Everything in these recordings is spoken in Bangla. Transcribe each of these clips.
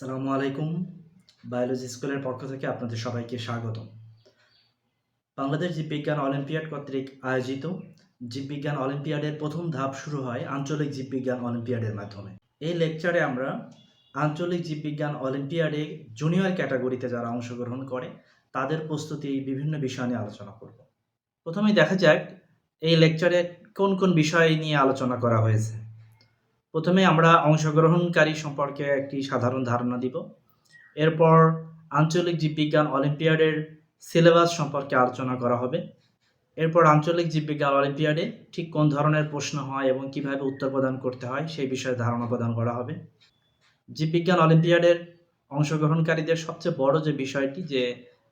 আসসালামু আলাইকুম। বায়োলজি স্কুলের পক্ষ থেকে আপনাদের সবাইকে স্বাগতম। বাংলাদেশ জীববিজ্ঞান অলিম্পিয়াড কর্তৃক আয়োজিত জীববিজ্ঞান অলিম্পিয়াডের প্রথম ধাপ শুরু হয় আঞ্চলিক জীববিজ্ঞান অলিম্পিয়াডের মাধ্যমে। এই লেকচারে আমরা আঞ্চলিক জীববিজ্ঞান অলিম্পিয়াডে জুনিয়র ক্যাটাগরিতে যারা অংশগ্রহণ করে তাদের প্রস্তুতি বিভিন্ন বিষয় নিয়ে আলোচনা করব। প্রথমেই দেখা যাক এই লেকচারে কোন কোন বিষয় নিয়ে আলোচনা করা হয়েছে। প্রথমে আমরা অংশগ্রহণকারী সম্পর্কে একটি সাধারণ ধারণা দিব। এরপর আঞ্চলিক জীববিজ্ঞান অলিম্পিয়াডের সিলেবাস সম্পর্কে আলোচনা করা হবে। এরপর আঞ্চলিক জীববিজ্ঞান অলিম্পিয়াডে ঠিক কোন ধরনের প্রশ্ন হয় এবং কিভাবে উত্তর প্রদান করতে হয় সেই বিষয়ে ধারণা প্রদান করা হবে। জীববিজ্ঞান অলিম্পিয়াডের অংশগ্রহণকারীদের সবচেয়ে বড় যে বিষয়টি যে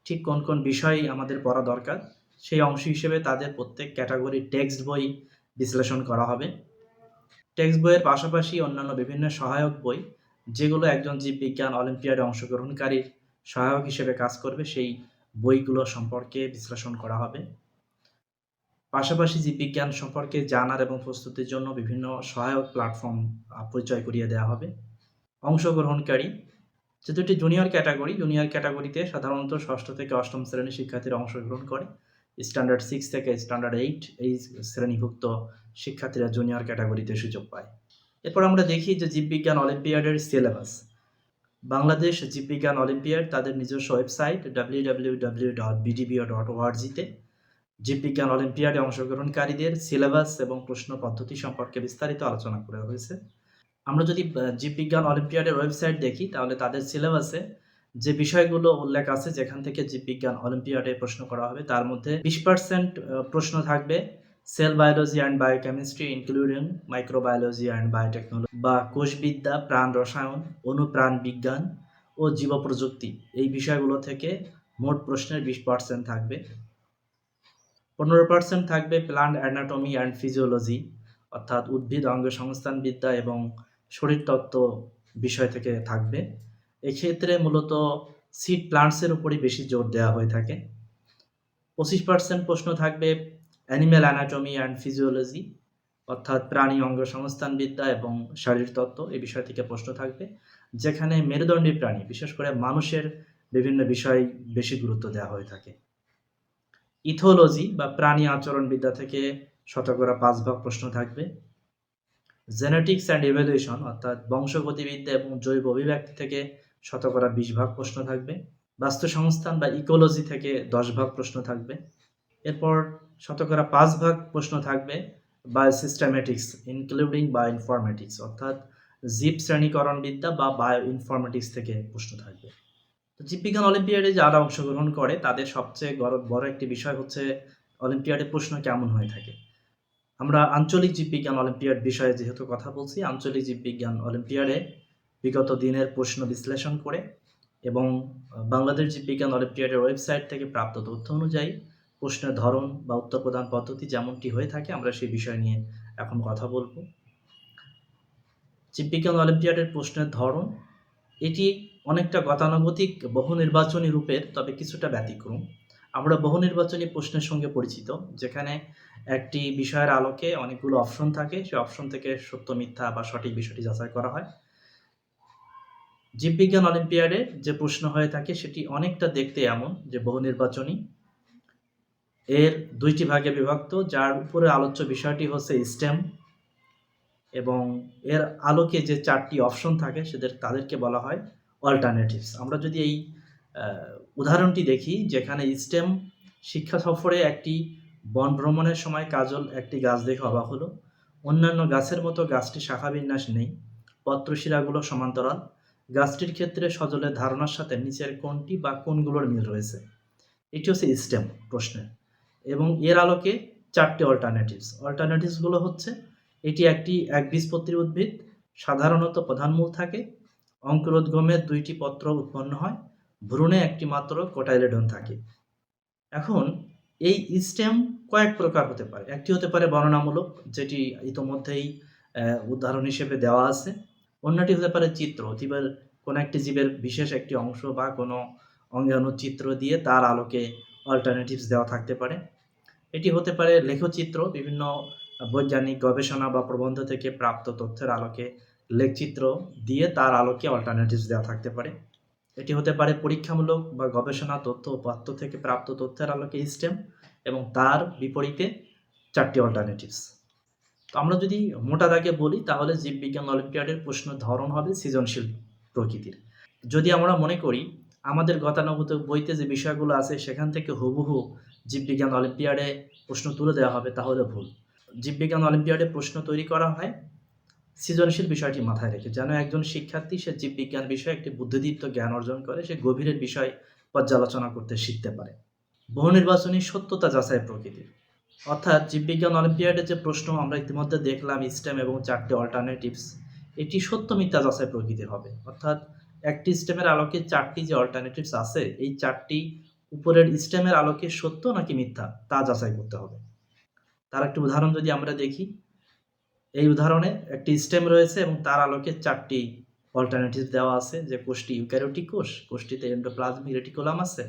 ঠিক কোন কোন বিষয় আমাদের পড়া দরকার সেই অংশ হিসেবে তাদের প্রত্যেক ক্যাটাগরির টেক্সট বই বিশ্লেষণ করা হবে। টেক্সট বইয়ের পাশাপাশি অন্যান্য বিভিন্ন সহায়ক বই যেগুলো একজন জীববিজ্ঞান অলিম্পিয়াডে অংশগ্রহণকারীর সহায়ক হিসেবে কাজ করবে সেই বইগুলো সম্পর্কে বিশ্লেষণ করা হবে। পাশাপাশি জীববিজ্ঞান সম্পর্কে জানার এবং প্রস্তুতির জন্য বিভিন্ন সহায়ক প্ল্যাটফর্ম পরিচয় করিয়ে দেওয়া হবে। অংশগ্রহণকারী যে দুটি জুনিয়র ক্যাটাগরিতে সাধারণত ষষ্ঠ থেকে অষ্টম শ্রেণীর শিক্ষার্থীরা অংশগ্রহণ করে। স্ট্যান্ডার্ড 6 থেকে স্ট্যান্ডার্ড 8 এই শ্রেণীভুক্ত শিক্ষার্থীরা জুনিয়র ক্যাটাগরিতে সুযোগ পায়। এরপর আমরা দেখি যে জীববিজ্ঞান অলিম্পিয়াডের সিলেবাস। বাংলাদেশ জীববিজ্ঞান অলিম্পিয়াড তাদের নিজস্ব ওয়েবসাইট www.bdbo.org তে জীববিজ্ঞান অলিম্পিয়াডে অংশগ্রহণকারীদের সিলেবাস এবং প্রশ্ন পদ্ধতি সম্পর্কে বিস্তারিত আলোচনা করা হয়েছে। আমরা যদি জীববিজ্ঞান অলিম্পিয়াডের ওয়েবসাইট দেখি তাহলে তাদের সিলেবাসে যে বিষয়গুলো উল্লেখ আছে যেখান থেকে জীববিজ্ঞান অলিম্পিয়াডে প্রশ্ন করা হবে তার মধ্যে 20% প্রশ্ন থাকবে sell biology and biochemistry including microbiology and biotechnology বা কোষবিদ্যা, প্রাণ রসায়ন, অনুপ্রাণ বিজ্ঞান ও জীব প্রযুক্তি এই বিষয়গুলো থেকে মোট প্রশ্নের 20% থাকবে। 15% থাকবে প্লান্ট অ্যানাটমি অ্যান্ড ফিজিওলজি অর্থাৎ উদ্ভিদ অঙ্গসংস্থানবিদ্যা এবং শরীরতত্ত্ব বিষয় থেকে থাকবে। এক্ষেত্রে মূলত সিড প্লান্টসের উপরই বেশি জোর দেওয়া হয়ে থাকে। 25% প্রশ্ন থাকবে অ্যানিম্যাল অ্যানাটমি অ্যান্ড ফিজিওলজি অর্থাৎ প্রাণী অঙ্গসংস্থানবিদ্যা এবং শারীরতত্ত্ব এই বিষয় থেকে প্রশ্ন থাকবে, যেখানে মেরুদণ্ডী প্রাণী বিশেষ করে মানুষের বিভিন্ন বিষয় বেশি গুরুত্ব দেওয়া হয়ে থাকে। ইথোলজি বা প্রাণী আচরণবিদ্যা থেকে শতকরা 5 ভাগ প্রশ্ন থাকবে। জেনেটিক্স অ্যান্ড ইভ্যালুয়েশন অর্থাৎ বংশগতিবিদ্যা এবং জৈব অভিব্যক্তি থেকে শতকরা 20 ভাগ প্রশ্ন থাকবে। বাস্তু সংস্থান বা ইকোলজি থেকে 10 ভাগ প্রশ্ন থাকবে। এরপর শতকরা 5 ভাগ প্রশ্ন থাকবে বায়োসিস্টেমেটিক্স ইনক্লুডিং বায়োইনফরমেটিক্স অর্থাৎ জীব শ্রেণীকরণবিদ্যা বা বায়ো ইনফরমেটিক্স থেকে প্রশ্ন থাকবে। জীববিজ্ঞান অলিম্পিয়াডে যারা অংশগ্রহণ করে তাদের সবচেয়ে বড় একটি বিষয় হচ্ছে অলিম্পিয়াডে প্রশ্ন কেমন হয়ে থাকে। আমরা আঞ্চলিক জীববিজ্ঞান অলিম্পিয়াড বিষয়ে যেহেতু কথা বলছি, আঞ্চলিক জীববিজ্ঞান অলিম্পিয়াডে বিগত দিনের প্রশ্ন বিশ্লেষণ করে এবং বাংলাদেশ জীববিজ্ঞান অলিম্পিয়াডের ওয়েবসাইট থেকে প্রাপ্ত তথ্য অনুযায়ী প্রশ্নের ধরন বা উত্তর প্রদান পদ্ধতি যেমনটি হয়ে থাকে আমরা সেই বিষয় নিয়ে এখন কথা বলবো। জীববিজ্ঞান অলিম্পিয়াডের প্রশ্নের ধরন এটি অনেকটা গতানুগতিক বহু নির্বাচনী রূপের, তবে কিছুটা ব্যতিক্রম। আমরা বহু নির্বাচনী প্রশ্নের সঙ্গে পরিচিত, যেখানে একটি বিষয়ের আলোকে অনেকগুলো অপশন থাকে, সেই অপশন থেকে সত্য মিথ্যা বা সঠিক বিষয়টি যাচাই করা হয়। জীববিজ্ঞান অলিম্পিয়াডে যে প্রশ্ন হয়ে থাকে সেটি অনেকটা দেখতে এমন যে বহু নির্বাচনী। এর 2টি ভাগে বিভক্ত, যার উপরে আলোচ্য বিষয়টি হচ্ছে স্টেম এবং এর আলোকে যে 4টি অপশন থাকে তাদেরকে বলা হয় অল্টারনেটিভস। আমরা যদি এই উদাহরণটি দেখি, যেখানে স্টেম শিক্ষা সফরে একটি বন ভ্রমণের সময় কাজল একটি গাছ দেখে অবাক হলো। অন্যান্য গাছের মতো গাছটি শাখাবিন্যাস নেই, পত্রশিরাগুলো সমান্তরাল। গাছটির ক্ষেত্রে সজলের ধারণার সাথে নিচের কোনটি বা কোনগুলোর মিল রয়েছে। এটি হচ্ছে স্টেম প্রশ্নের এবং এর আলোকে 4টি অল্টারনেটিভসগুলো হচ্ছে এটি একটি একবীজপত্রী উদ্ভিদ, সাধারণত প্রধান মূল থাকে, অঙ্কুরোদ্গমে 2টি পত্র উৎপন্ন হয়, ভ্রূণে একটি মাত্র কোটাইলেডন থাকে। এখন এই স্টেম কয়েক প্রকার হতে পারে। একটি হতে পারে বর্ণনামূলক, যেটি ইতোমধ্যেই উদাহরণ হিসেবে দেওয়া আছে। অন্যটি হতে পারে চিত্র, জীবের কোনো একটি জীবের বিশেষ একটি অংশ বা কোনো অঙ্গাণুর চিত্র দিয়ে তার আলোকে অল্টারনেটিভস দেওয়া থাকতে পারে। এটি হতে পারে লেখচিত্র, বিভিন্ন বৈজ্ঞানিক গবেষণা বা প্রবন্ধ থেকে প্রাপ্ত তথ্যের আলোকে লেখচিত্র দিয়ে তার আলোকে অল্টারনেটিভস দেওয়া থাকতে পারে। এটি হতে পারে পরীক্ষামূলক বা গবেষণা তথ্য ও পাঠ্য থেকে প্রাপ্ত তথ্যের আলোকে স্টেম এবং তার বিপরীতে 4টি অল্টারনেটিভস। তো আমরা যদি মোটা দাগে বলি তাহলে জীববিজ্ঞান অলিম্পিয়াডের প্রশ্নের ধরন হবে সৃজনশীল প্রকৃতির। যদি আমরা মনে করি আমাদের গতানুগতিক বইতে যে বিষয়গুলো আছে সেখান থেকে হুবহু জীববিজ্ঞান অলিম্পিয়াডে প্রশ্ন তুলে দেওয়া হবে তাহলে ভুল। জীববিজ্ঞান অলিম্পিয়াডে প্রশ্ন তৈরি করা হয় সৃজনশীল বিষয়টি মাথায় রেখে, যেন একজন শিক্ষার্থী সে জীববিজ্ঞান বিষয়ে একটি বুদ্ধিদীপ্ত জ্ঞান অর্জন করে, সে গভীরের বিষয় পর্যালোচনা করতে শিখতে পারে। বহু নির্বাচনী সত্যতা যাচাই প্রকৃতির, অর্থাৎ জীববিজ্ঞান অলিম্পিয়াডের যে প্রশ্ন আমরা ইতিমধ্যে দেখলাম স্টেম এবং 4টি অল্টারনেটিভস, এটি সত্য মিথ্যা যাচাই প্রকৃতির হবে। অর্থাৎ একটি স্টেমের আলোকে 4টি যে অল্টারনেটিভস আছে এই 4টি উপরের স্টেমের আলোকে সত্য নাকি মিথ্যা তা যাচাই করতে হবে। তার একটি উদাহরণ যদি আমরা দেখি, এই উদাহরণে একটি স্টেম রয়েছে এবং তার আলোকে 4টি অল্টারনেটিভ দেওয়া আছে যে কোষটি ইউক্যারিওটিক কোষ, কোষটিতে এন্ডোপ্লাজমিক রেটিকুলাম আছে,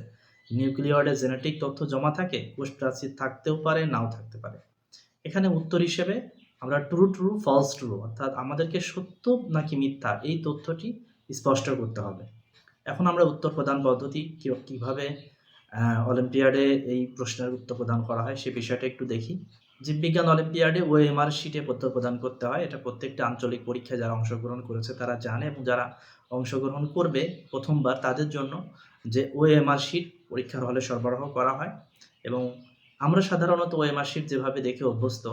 নিউক্লিয়য়েডে জেনেটিক তথ্য জমা থাকে, কোষ প্রাচীর থাকতেও পারে নাও থাকতে পারে। এখানে উত্তর হিসেবে আমরা ট্রু ট্রু ফলস ট্রু অর্থাৎ আমাদেরকে সত্য নাকি মিথ্যা এই তথ্যটি স্পষ্ট করতে হবে। এখন আমরা উত্তর প্রদান পদ্ধতি কিভাবে অলিম্পিয়াডে এই প্রশ্নের উত্তর প্রদান করা হয় সে বিষয়টা একটু দেখি। জীববিজ্ঞান অলিম্পিয়াডে ওএমআর শিটে উত্তর প্রদান করতে হয়। এটা প্রত্যেকটা আঞ্চলিক পরীক্ষায় যারা অংশগ্রহণ করেছে তারা জানে, এবং যারা অংশগ্রহণ করবে প্রথমবার তাদের জন্য যে ওএমআর শিট পরীক্ষার হলে সরবরাহ করা হয়। এবং আমরা সাধারণত ওএমআর শিট যেভাবে দেখে অভ্যস্ত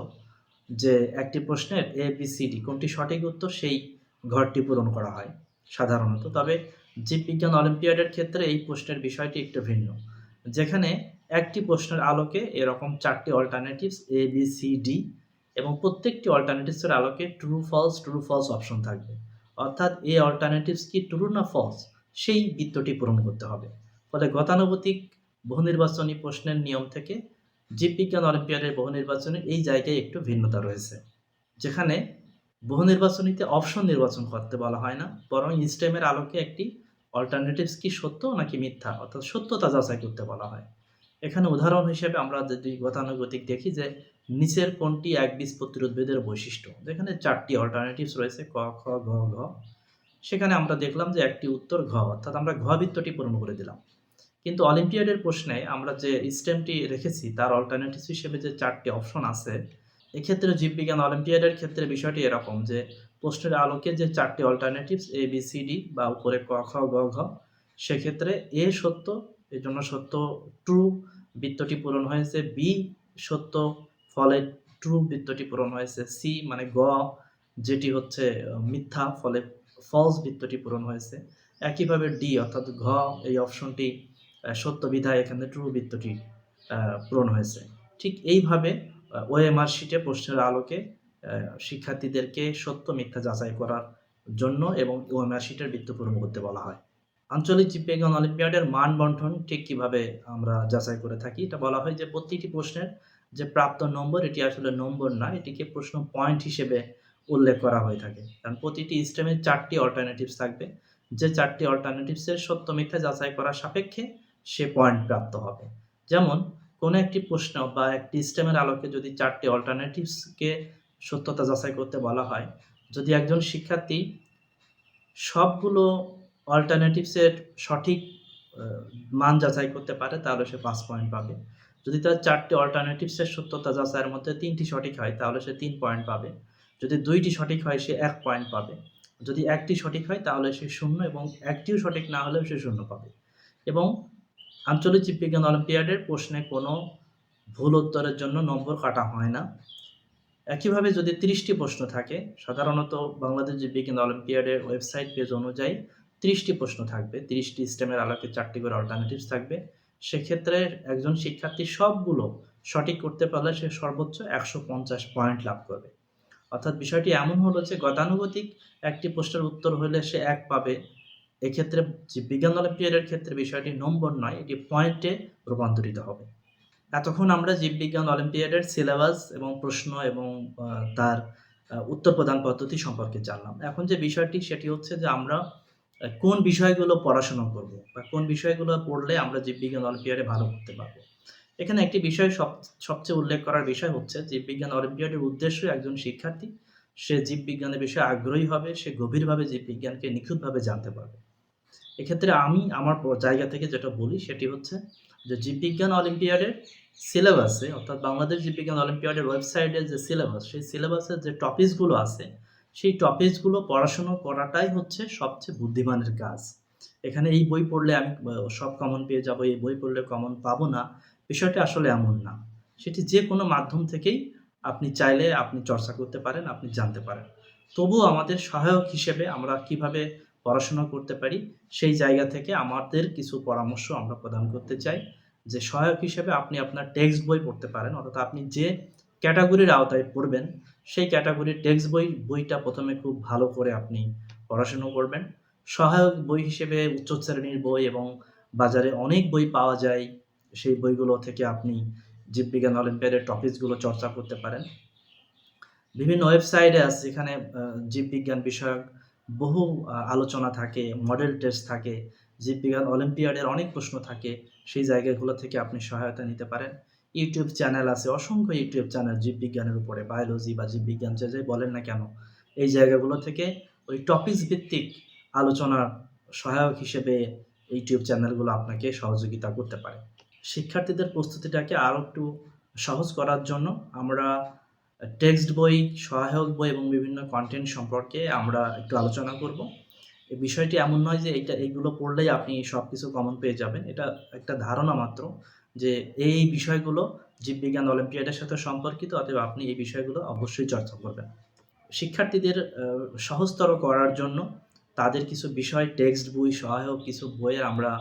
যে একটি প্রশ্নের ABCD কোনটি সঠিক উত্তর সেই ঘরটি পূরণ করা হয় সাধারণত। তবে জীববিজ্ঞান অলিম্পিয়াডের ক্ষেত্রে এই প্রশ্নের বিষয়টি একটু ভিন্ন, যেখানে একটি প্রশ্নের আলোকে এরকম 4টি অল্টারনেটিভস ABCD এবং প্রত্যেকটি অল্টারনেটিভসের আলোকে ট্রু ফলস অপশন থাকবে। অর্থাৎ এই অল্টারনেটিভস কি ট্রু না ফলস সেই বৃত্তটি পূরণ করতে হবে। ফলে গতানুগতিক বহুনির্বাচনী প্রশ্নের নিয়ম থেকে জীববিজ্ঞান অলিম্পিয়াডের বহুনির্বাচনের এই জায়গায় একটু ভিন্নতা রয়েছে, যেখানে বহুনির্বাচনীতে অপশন নির্বাচন করতে বলা হয় না, বরং স্টেমের আলোকে একটি অল্টারনেটিভস কি সত্য নাকি মিথ্যা অর্থাৎ সত্যতা যাচাই করতে বলা হয়। এখানে উদাহরণ হিসেবে আমরা যদি গতানুগতিক দেখি যে নিচের কোনটি একবীজপত্রী উদ্ভিদের বৈশিষ্ট্য, যেখানে 4টি অল্টারনেটিভস রয়েছে ক খ গ ঘ, সেখানে আমরা দেখলাম যে একটি উত্তর ঘ, অর্থাৎ আমরা ঘ বৃত্তটি পূরণ করে দিলাম। কিন্তু অলিম্পিয়াডের প্রশ্নে আমরা যে স্টেমটি রেখেছি তার অল্টারনেটিভ হিসেবে যে 4টি অপশন আছে, এক্ষেত্রে জীববিজ্ঞান অলিম্পিয়াডের ক্ষেত্রে বিষয়টি এরকম যে প্রশ্নের আলোকে যে 4টি অল্টারনেটিভস ABCD বা উপরে ক খ গ ঘ, সেক্ষেত্রে এ সত্য, এর জন্য সত্য ট্রু বৃত্তটি পূরণ হয়েছে, বি সত্য ফলে ট্রু বৃত্তটি পূরণ হয়েছে, সি মানে গ যেটি হচ্ছে মিথ্যা ফলে ফলস বৃত্তটি পূরণ হয়েছে, একইভাবে ডি অর্থাৎ ঘ এই অপশনটি সত্য বিধায় এখানে ট্রু বৃত্তটি পূরণ হয়েছে। ঠিক এইভাবে ওএমআর শিটে প্রশ্নের আলোকে শিক্ষার্থীদেরকে সত্য মিথ্যা যাচাই করার জন্য এবং ওএমআর শিটের বৃত্ত পূরণ করতে বলা হয়। আঞ্চলিক জীববিজ্ঞান অলিম্পিয়াডের মান বন্টন ঠিক কিভাবে আমরা যাচাই করে থাকি, এটা বলা হয় যে প্রতিটি প্রশ্নের যে প্রাপ্ত নম্বর এটি আসলে নম্বর না, এটিকে প্রশ্ন পয়েন্ট হিসেবে উল্লেখ করা হয়ে থাকে। কারণ প্রতিটি স্টেমের 4টি অল্টারনেটিভস থাকবে, যে 4টি অল্টারনেটিভসের সত্য মিথ্যা যাচাই করার সাপেক্ষে সে পয়েন্ট প্রাপ্ত হবে। যেমন কোনো একটি প্রশ্ন বা একটি স্টেমের আলোকে যদি 4টি অল্টারনেটিভসকে সত্যতা যাচাই করতে বলা হয়, যদি একজন শিক্ষার্থী সবগুলো অল্টারনেটিভসের সঠিক মান যাচাই করতে পারে তাহলে সে 5 পয়েন্ট পাবে। যদি তার 4টি অল্টারনেটিভসের সত্যতা যাচাইয়ের মধ্যে 3টি সঠিক হয় তাহলে সে 3 পয়েন্ট পাবে। যদি 2টি সঠিক হয় সে 1 পয়েন্ট পাবে। যদি 1টি সঠিক হয় তাহলে সে 0 এবং 1টিও সঠিক না হলেও সে 0 পাবে। এবং আঞ্চলিক জীববিজ্ঞান অলিম্পিয়াডের প্রশ্নে কোনো ভুল উত্তরের জন্য নম্বর কাটা হয় না। একইভাবে যদি 30টি প্রশ্ন থাকে, সাধারণত বাংলাদেশ জীববিজ্ঞান অলিম্পিয়াডের ওয়েবসাইট পেজ অনুযায়ী 30টি প্রশ্ন থাকবে, 30টি স্টেমের আলোকে 4টি করে অল্টারনেটিভস থাকবে। সেক্ষেত্রে একজন শিক্ষার্থী সবগুলো সঠিক করতে পারলে সে সর্বোচ্চ 150 পয়েন্ট লাভ করবে। অর্থাৎ বিষয়টি এমন হলো যে গতানুগতিক একটি প্রশ্নের উত্তর হলে সে 1 পাবে, এক্ষেত্রে জীববিজ্ঞান অলিম্পিয়াডের ক্ষেত্রে বিষয়টি নম্বর নয়, এটি পয়েন্টে রূপান্তরিত হবে। এতক্ষণ আমরা জীববিজ্ঞান অলিম্পিয়াডের সিলেবাস এবং প্রশ্ন এবং তার উত্তর প্রদান পদ্ধতি সম্পর্কে জানলাম। এখন যে বিষয়টি সেটি হচ্ছে যে আমরা কোন বিষয়গুলো পড়াশোনা করব বা কোন বিষয়গুলো পড়লে আমরা জীববিজ্ঞান অলিম্পিয়াডে ভালো করতে পারবো। এখানে একটি বিষয় সবচেয়ে উল্লেখ করার বিষয় হচ্ছে জীববিজ্ঞান অলিম্পিয়াডের উদ্দেশ্য একজন শিক্ষার্থী সে জীববিজ্ঞানের বিষয়ে আগ্রহী হবে, সে গভীরভাবে জীববিজ্ঞানকে নিখুঁতভাবে জানতে পারবে। এক্ষেত্রে আমি আমার জায়গা থেকে যেটা বলি সেটি হচ্ছে যে জীববিজ্ঞান অলিম্পিয়াডের সিলেবাসে অর্থাৎ বাংলাদেশ জীববিজ্ঞান অলিম্পিয়াডের ওয়েবসাইটে যে সিলেবাস, সেই সিলেবাসের যে টপিকসগুলো আছে, সেই টপিকসগুলো পড়াশোনা করাটাই হচ্ছে সবচেয়ে বুদ্ধিমানের কাজ। এখানে এই বই পড়লে আমি সব কমন পেয়ে যাবো, এই বই পড়লে কমন পাবো না, বিষয়টা আসলে এমন না। সেটি যে কোনো মাধ্যম থেকেই আপনি চাইলে আপনি চর্চা করতে পারেন, আপনি জানতে পারেন। তবুও আমাদের সহায়ক হিসেবে আমরা কিভাবে পড়াশোনা করতে পারি, সেই জায়গা থেকে আমাদের কিছু পরামর্শ আমরা প্রদান করতে চাই। যে সহায়ক হিসেবে আপনি আপনার টেক্সট বই পড়তে পারেন, অর্থাৎ আপনি যে ক্যাটাগরির আওতায় পড়বেন, সেই ক্যাটাগরির টেক্সট বইটা ১ম এ খুব ভালো করে আপনি পড়াশোনা করবেন। সহায়ক বই হিসেবে উচ্চ শ্রেণীর বই এবং বাজারে অনেক বই পাওয়া যায়। সেই বইগুলো থেকে আপনি জীববিজ্ঞান অলিম্পিয়াডের টপিকসগুলো চর্চা করতে পারেন। বিভিন্ন ওয়েবসাইটে আছে যেখানে জীববিজ্ঞান বিষয়ক বহু আলোচনা থাকে, মডেল টেস্ট থাকে, জীববিজ্ঞান অলিম্পিয়াডের অনেক প্রশ্ন থাকে। সেই জায়গাগুলো থেকে আপনি সহায়তা নিতে পারেন। ইউটিউব চ্যানেল আছে, অসংখ্য ইউটিউব চ্যানেল জীববিজ্ঞানের উপরে, বায়োলজি বা জীববিজ্ঞান যে যাই বলেন না কেন, এই জায়গাগুলো থেকে ওই টপিকস ভিত্তিক আলোচনার সহায়ক হিসেবে ইউটিউব চ্যানেলগুলো আপনাকে সহযোগিতা করতে পারে। শিক্ষার্থীদের প্রস্তুতিটাকে আরও একটু সহজ করার জন্য আমরা টেক্সট বই, সহায়ক বই এবং বিভিন্ন কনটেন্ট সম্পর্কে আমরা একটু আলোচনা করব। এই বিষয়টি এমন নয় যে এইগুলো পড়লেই আপনি সবকিছু কমন পেয়ে যাবেন। এটা একটা ধারণা মাত্র যে এই বিষয়গুলো জীববিজ্ঞান অলিম্পিয়াডের সাথে সম্পর্কিত, অতএব আপনি এই বিষয়গুলো অবশ্যই চর্চা করবেন। শিক্ষার্থীদের সহজতর করার জন্য তাদের কিছু বিষয় টেক্সট বই, সহায়ক কিছু বইয়ের আমরা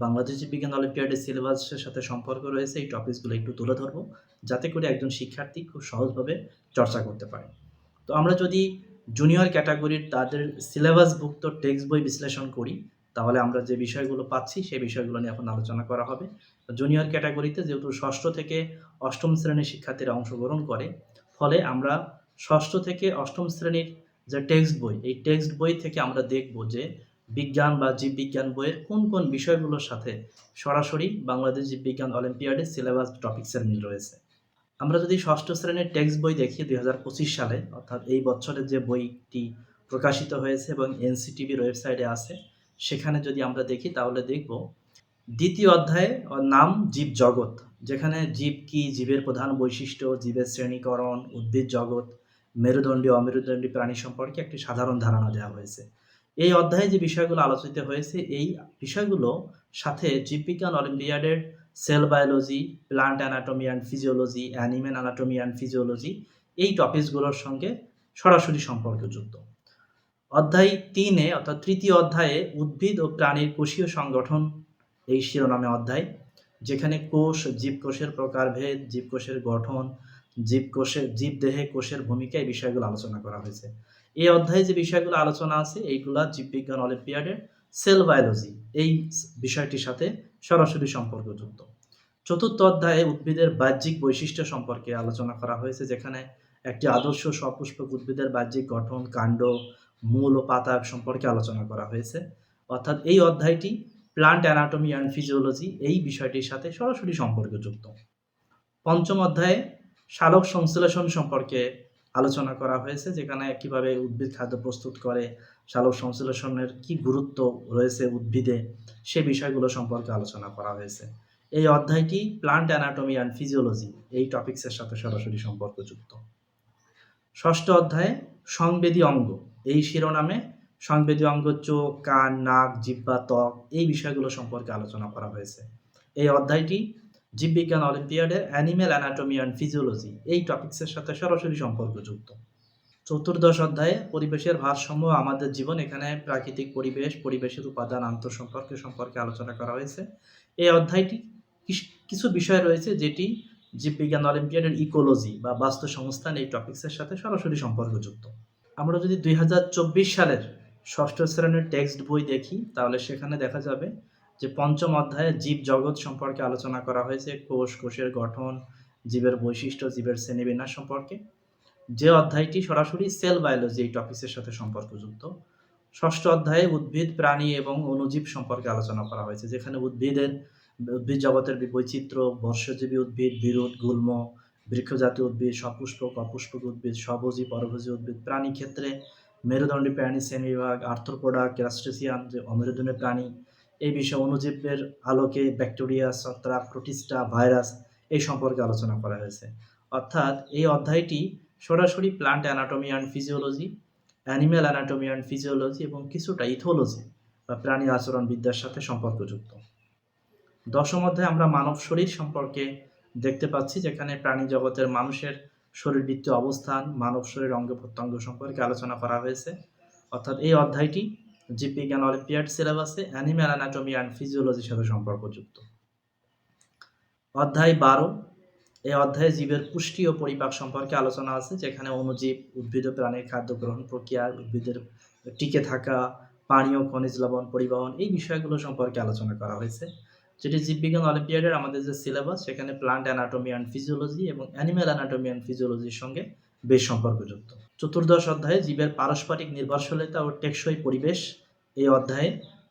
বাংলাদেশ জীববিজ্ঞান অলিম্পিয়াডের সিলেবাসের সাথে সম্পর্ক রয়েছে, এই টপিকসগুলো একটু তুলে ধরব, যাতে করে একজন শিক্ষার্থী খুব সহজভাবে চর্চা করতে পারে। তো আমরা যদি জুনিয়র ক্যাটাগরির তাদের সিলেবাসভুক্ত টেক্সট বই বিশ্লেষণ করি, তাহলে আমরা যে বিষয়গুলো পাচ্ছি সেই বিষয়গুলো নিয়ে এখন আলোচনা করা হবে। জুনিয়র ক্যাটাগরিতে যেহেতু ৬ষ্ঠ থেকে ৮ম শ্রেণীর শিক্ষার্থীরা অংশগ্রহণ করে, ফলে আমরা ৬ষ্ঠ থেকে ৮ম শ্রেণীর যে টেক্সট বই, এই টেক্সট বই থেকে আমরা দেখব যে বিজ্ঞান বা জীববিজ্ঞান বইয়ের কোন কোন বিষয়গুলোর সাথে সরাসরি বাংলাদেশ জীববিজ্ঞান অলিম্পিয়াডের সিলেবাস টপিকসের মিল রয়েছে। আমরা যদি ৬ষ্ঠ শ্রেণীর টেক্সট বই দেখি ২০২৫ সালে, অর্থাৎ এই বছরের যে বইটি প্রকাশিত হয়েছে এবং এনসিটিভির ওয়েবসাইটে আছে, সেখানে যদি আমরা দেখি তাহলে দেখব ২য় অধ্যায়ে নাম জীবজগৎ, যেখানে জীব কি, জীবের প্রধান বৈশিষ্ট্য, জীবের শ্রেণীকরণ, উদ্ভিদ জগৎ, মেরুদণ্ডী অমেরুদণ্ডী প্রাণী সম্পর্কে একটি সাধারণ ধারণা দেওয়া হয়েছে। এই অধ্যায়ে যে বিষয়গুলো আলোচিত হয়েছে, এই বিষয়গুলো সাথে জীববিজ্ঞান অলিম্পিয়াডের cell biology, plant anatomy and physiology, animal anatomy and physiology, এই টপিকসগুলোর সঙ্গে সরাসরি সম্পর্কযুক্ত। অধ্যায় ৩-এ অর্থাৎ ৩য় অধ্যায়ে উদ্ভিদ ও প্রাণীর কোষীয় সংগঠন, এই শিরোনামে অধ্যায়, যেখানে কোষ, জীবকোষের প্রকারভেদ, জীবকোষের গঠন, জীবদেহে কোষের ভূমিকা, এই বিষয়গুলো আলোচনা করা হয়েছে। এই অধ্যায়ে যে বিষয়গুলো আলোচনা আছে এইগুলা জীববিজ্ঞান অলিম্পিয়াডের সেল বায়োলজি, এই বিষয়টির সাথে সরাসরি সম্পর্কযুক্ত। ৪র্থ অধ্যায়ে উদ্ভিদের বাহ্যিক বৈশিষ্ট্য সম্পর্কে আলোচনা করা হয়েছে, যেখানে একটি আদর্শ সপুষ্পক উদ্ভিদের বাহ্যিক গঠন, কাণ্ড, মূল ও পাতা সম্পর্কে আলোচনা করা হয়েছে। অর্থাৎ এই অধ্যায়টি প্লান্ট অ্যানাটমি অ্যান্ড ফিজিওলজি, এই বিষয়টির সাথে সরাসরি সম্পর্কযুক্ত। ৫ম অধ্যায়ে সালোক সংশ্লেষণ সম্পর্কে আলোচনা করা হয়েছে, যেখানে কিভাবে উদ্ভিদ খাদ্য প্রস্তুত করে, সালোক সংশ্লেষণের কি গুরুত্ব রয়েছে উদ্ভিদে, সে বিষয়গুলো সম্পর্কে আলোচনা করা হয়েছে। এই অধ্যায়টি প্লান্ট অ্যানাটমি অ্যান্ড ফিজিওলজি, এই টপিকসের সাথে সরাসরি সম্পর্কযুক্ত। ৬ষ্ঠ অধ্যায়ে সংবেদী অঙ্গ, এই শিরোনামে সংবেদী অঙ্গ চোখ, কান, নাক, জিহ্বা, ত্বক, এই বিষয়গুলো সম্পর্কে আলোচনা করা হয়েছে। এই অধ্যায়টি জীববিজ্ঞান অলিম্পিয়াডের অ্যানিম্যাল অ্যানাটমি অ্যান্ড ফিজিওলজি, এই টপিকসের সাথে সরাসরি সম্পর্কযুক্ত। ৪র্দশ অধ্যায়ে পরিবেশের ভারসাম্য আমাদের জীবন, এখানে প্রাকৃতিক পরিবেশ, পরিবেশের উপাদান, সম্পর্কে আলোচনা করা হয়েছে। এই অধ্যায়টি কিছু বিষয় রয়েছে যেটি জীববিজ্ঞান অলিম্পিয়াডের ইকোলজি বা বাস্তু সংস্থান, এই টপিকসের সাথে সরাসরি সম্পর্কযুক্ত। আমরা যদি ২০২৪ সালের ৬ষ্ঠ শ্রেণীর টেক্সট বই দেখি, তাহলে সেখানে দেখা যাবে যে ৫ম অধ্যায়ে জীব জগৎ সম্পর্কে আলোচনা করা হয়েছে, কোষ, কোষের গঠন, জীবের বৈশিষ্ট্য, জীবের শ্রেণীবিন্যাস সম্পর্কে, যে অধ্যায়টি সরাসরি সেল বায়োলজি, এই টপিকসের সাথে সম্পর্কযুক্ত। ৬ষ্ঠ অধ্যায়ে উদ্ভিদ, প্রাণী এবং অণুজীব সম্পর্কে আলোচনা করা হয়েছে, যেখানে উদ্ভিদ জগতের বৈচিত্র্য, বর্ষজীবী উদ্ভিদ, বিরুৎ, গুল্ম, বৃক্ষজাতীয় উদ্ভিদ, সপুষ্পক, অপুষ্পক উদ্ভিদ, স্বভোজী, পরভোজী উদ্ভিদ, প্রাণী ক্ষেত্রে মেরুদণ্ডী প্রাণী শ্রেণীবিভাগ, আর্থ্রোপোডা, ক্রাস্টেসিয়ান যে অমেরুদণ্ডী প্রাণী, এই বিষয়ে অণুজীবের আলোকে ব্যাকটেরিয়া, ছত্রাক, প্রোটিস্টা, ভাইরাস এই সম্পর্কে আলোচনা করা হয়েছে। অর্থাৎ এই অধ্যায়টি সরাসরি plant anatomy and physiology, animal anatomy and physiology এবং কিছুটা ইথোলজি বা প্রাণী আচরণবিদ্যার সাথে সম্পর্কযুক্ত। দশম অধ্যায়ে আমরা মানব শরীর সম্পর্কে দেখতে পাচ্ছি, যেখানে প্রাণী জগতের মানুষের শরীরবৃত্তীয় অবস্থান, মানব শরীর অঙ্গ প্রত্যঙ্গ সম্পর্কে আলোচনা করা হয়েছে। অর্থাৎ এই অধ্যায়টি জীববিজ্ঞান অলিম্পিয়াড সিলেবাসে অ্যানিম্যাল অ্যানাটমি অ্যান্ড ফিজিওলজির সাথে সম্পর্কযুক্ত। অধ্যায় 12, এই অধ্যায়ে জীবের পুষ্টি ও পরিপাক সম্পর্কে আলোচনা আছে, যেখানে অণুজীব, উদ্ভিদ ও প্রাণীর খাদ্য গ্রহণ প্রক্রিয়া, উদ্ভিদের টিকে থাকা, পানীয় খনিজ লবণ পরিবহন, এই বিষয়গুলো সম্পর্কে আলোচনা করা হয়েছে। যেটি জীববিজ্ঞান অলিম্পিয়াডের আমাদের যে সিলেবাস, সেখানে প্লান্ট অ্যানাটমি অ্যান্ড ফিজিওলজি এবং অ্যানিম্যাল অ্যানাটমি অ্যান্ড ফিজিওলজির সঙ্গে বেশ সম্পর্কযুক্ত। চতুর্দশ অধ্যায়ে জীবের পারস্পরিক নির্ভরশীলতা ও টেকসই পরিবেশ, এই অধ্যায়ে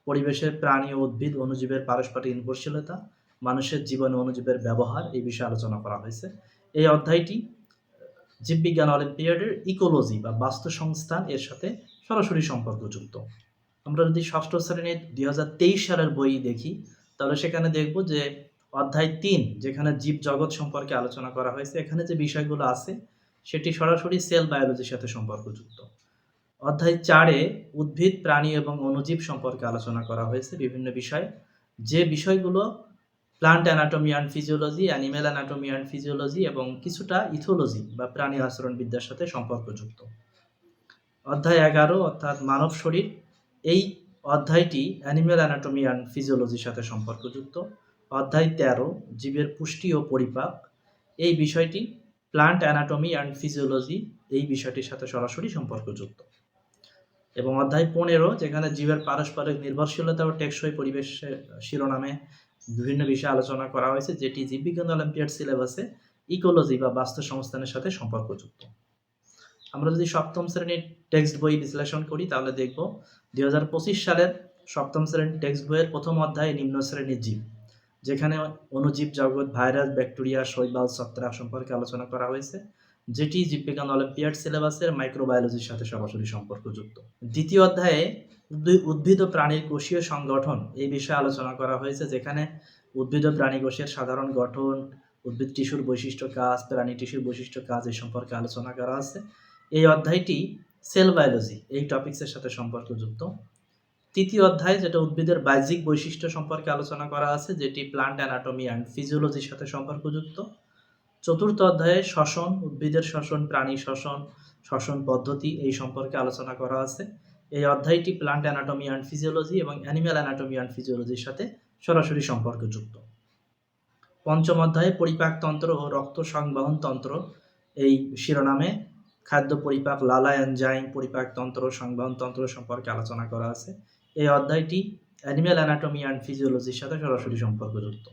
পরিবেশের প্রাণী ও উদ্ভিদ অণুজীবের পারস্পরিক নির্ভরশীলতা, মানুষের জীবনে অণুজীবের ব্যবহার, এই বিষয়ে আলোচনা করা হয়েছে। এই অধ্যায়টি জীববিজ্ঞান অলিম্পিয়াডের ইকোলজি বা বাস্তুসংস্থান এর সাথে সরাসরি সম্পর্কযুক্ত। আমরা যদি ষষ্ঠ শ্রেণীর 2023 সালের বই দেখি, তাহলে সেখানে দেখব যে অধ্যায় 3, যেখানে জীব জগৎ সম্পর্কে আলোচনা করা হয়েছে, এখানে যে বিষয়গুলো আছে সেটি সরাসরি সেল বায়োলজির সাথে সম্পর্কযুক্ত। অধ্যায় 4-এ উদ্ভিদ, প্রাণী এবং অণুজীব সম্পর্কে আলোচনা করা হয়েছে বিভিন্ন বিষয়, যে বিষয়গুলো plant anatomy and physiology, animal anatomy and physiology এবং কিছুটা ইথোলজি বা প্রাণী আচরণবিদ্যার সাথে সম্পর্কযুক্ত। অধ্যায় 11, অর্থাৎ মানব শরীর, এই অধ্যায়টি অ্যানিম্যাল অ্যানাটমি অ্যান্ড ফিজিওলজির সাথে সম্পর্কযুক্ত। অধ্যায় 13, জীবের পুষ্টি ও পরিপাক, এই বিষয়টি প্লান্ট অ্যানাটমি অ্যান্ড ফিজিওলজি, এই বিষয়টির সাথে সরাসরি সম্পর্কযুক্ত। এবং অধ্যায় 15, যেখানে জীবের পারস্পরিক নির্ভরশীলতা ও টেকসই পরিবেশের শিরোনামে বিভিন্ন বিষয়ে আলোচনা করা হয়েছে, যেটি জীববিজ্ঞান অলিম্পিয়াড সিলেবাসে ইকোলজি বা বাস্তু সংস্থানের সাথে সম্পর্কযুক্ত। আমরা যদি সপ্তম শ্রেণীর টেক্সট বই বিশ্লেষণ করি, তাহলে দেখব 2025 সালের সপ্তম শ্রেণীর টেক্সট বইয়ের প্রথম অধ্যায়ে নিম্ন শ্রেণীর জীব, যেখানে অণুজীব জগৎ, ভাইরাস, ব্যাকটেরিয়া, শৈবাল, ছত্রাক সম্পর্কে আলোচনা করা হয়েছে, যেটি জীববিজ্ঞান অলিম্পিয়াড সিলেবাসের মাইক্রোবায়োলজির সাথে সরাসরি সম্পর্কযুক্ত। দ্বিতীয় অধ্যায়ে উদ্ভিদ ও প্রাণীর কোষীয় সংগঠন, এই বিষয়ে আলোচনা করা হয়েছে, যেখানে উদ্ভিদ ও প্রাণী কোষের সাধারণ গঠন, উদ্ভিদ টিস্যুর বৈশিষ্ট্য কাজ, প্রাণী টিস্যুর বৈশিষ্ট্য কাজ, এই সম্পর্কে আলোচনা করা আছে। এই অধ্যায়টি সেল বায়োলজি এই টপিক্সের সাথে সম্পর্কযুক্ত। তৃতীয় অধ্যায়, যেটা উদ্ভিদের বাহ্যিক বৈশিষ্ট্য সম্পর্কে আলোচনা করা আছে, যেটি প্লান্ট অ্যানাটমি অ্যান্ড ফিজিওলজির সাথে সম্পর্কযুক্ত। চতুর্থ অধ্যায়ে শ্বসন, উদ্ভিদের শ্বসন, প্রাণী শ্বসন, শ্বসন পদ্ধতি, এই সম্পর্কে আলোচনা করা আছে। এই অধ্যায়টি প্লান্ট অ্যানাটমি অ্যান্ড ফিজিওলজি এবং অ্যানিম্যাল অ্যানাটমি অ্যান্ড ফিজিওলজির সাথে সরাসরি সম্পর্কযুক্ত। পঞ্চম অধ্যায়ে পরিপাকতন্ত্র ও রক্ত সংবহন তন্ত্র, এই শিরোনামে খাদ্য পরিপাক, লালা এনজাইম, পরিপাকতন্ত্র, সংবহন তন্ত্র সম্পর্কে আলোচনা করা আছে। এই অধ্যায়টি অ্যানিম্যাল অ্যানাটমি অ্যান্ড ফিজিওলজির সাথে সরাসরি সম্পর্কযুক্ত।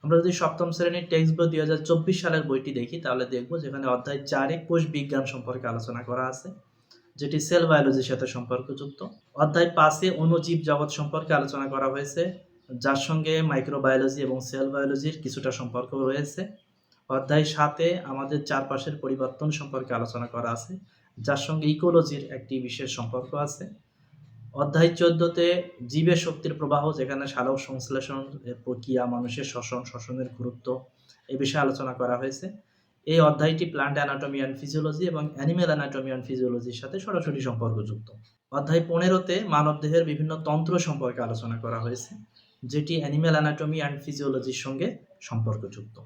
আমরা যদি সপ্তম শ্রেণীর টেক্সট বই 2024 সালের বইটি দেখি, তাহলে দেখব যেখানে অধ্যায় 4-এ কোষ বিজ্ঞান সম্পর্কে আলোচনা করা আছে, যেটি সেল বায়োলজির সাথে সম্পর্কযুক্ত। অধ্যায় 5-এ অণুজীব জগৎ সম্পর্কে আলোচনা করা হয়েছে, যার সঙ্গে মাইক্রোবায়োলজি এবং সেল বায়োলজির কিছুটা সম্পর্ক রয়েছে। অধ্যায় 7-এ আমাদের চারপাশের পরিবর্তন সম্পর্কে আলোচনা করা আছে, যার সঙ্গে ইকোলজির একটি বিশেষ সম্পর্ক আছে। অধ্যায় 14-তে জীবের শক্তির প্রবাহ, যেখানে সালোক সংশ্লেষণ প্রক্রিয়া, মানুষের শ্বসন, শ্বসনের গুরুত্ব, এই বিষয়ে আলোচনা করা হয়েছে। এই অধ্যায়টি প্লান্ট অ্যানাটমি অ্যান্ড ফিজিওলজি এবং অ্যানিম্যাল অ্যানাটমি অ্যান্ড ফিজিওলজির সাথে সরাসরি সম্পর্কযুক্ত। অধ্যায় 15-তে মানবদেহের বিভিন্ন তন্ত্র সম্পর্কে আলোচনা করা হয়েছে, যেটি অ্যানিম্যাল অ্যানাটমি অ্যান্ড ফিজিওলজির সঙ্গে সম্পর্কযুক্ত।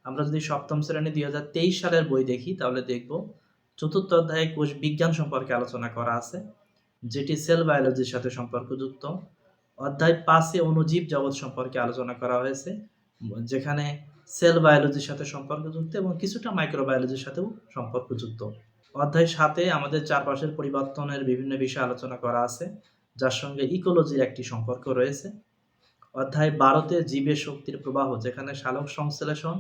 আমরা যদি সপ্তম শ্রেণী 2023 সালের বই দেখি, তাহলে দেখব চতুর্থ অধ্যায়ে কোষ বিজ্ঞান সম্পর্কে আলোচনা করা আছে, যেটি সেল বায়োলজির সাথে সম্পর্কযুক্ত। অধ্যায় 5-এ অণুজীব জগৎ সম্পর্কে আলোচনা করা হয়েছে, যেখানে সেল বায়োলজির সাথে সম্পর্কযুক্ত এবং কিছুটা মাইক্রোবায়োলজির সাথেও সম্পর্কযুক্ত। অধ্যায় 7-এ আমাদের চারপাশের পরিবর্তনের বিভিন্ন বিষয়ে আলোচনা করা আছে, যার সঙ্গে ইকোলজির একটি সম্পর্ক রয়েছে। অধ্যায় 12-তে জীবের শক্তির প্রবাহ, যেখানে সালোক সংশ্লেষণ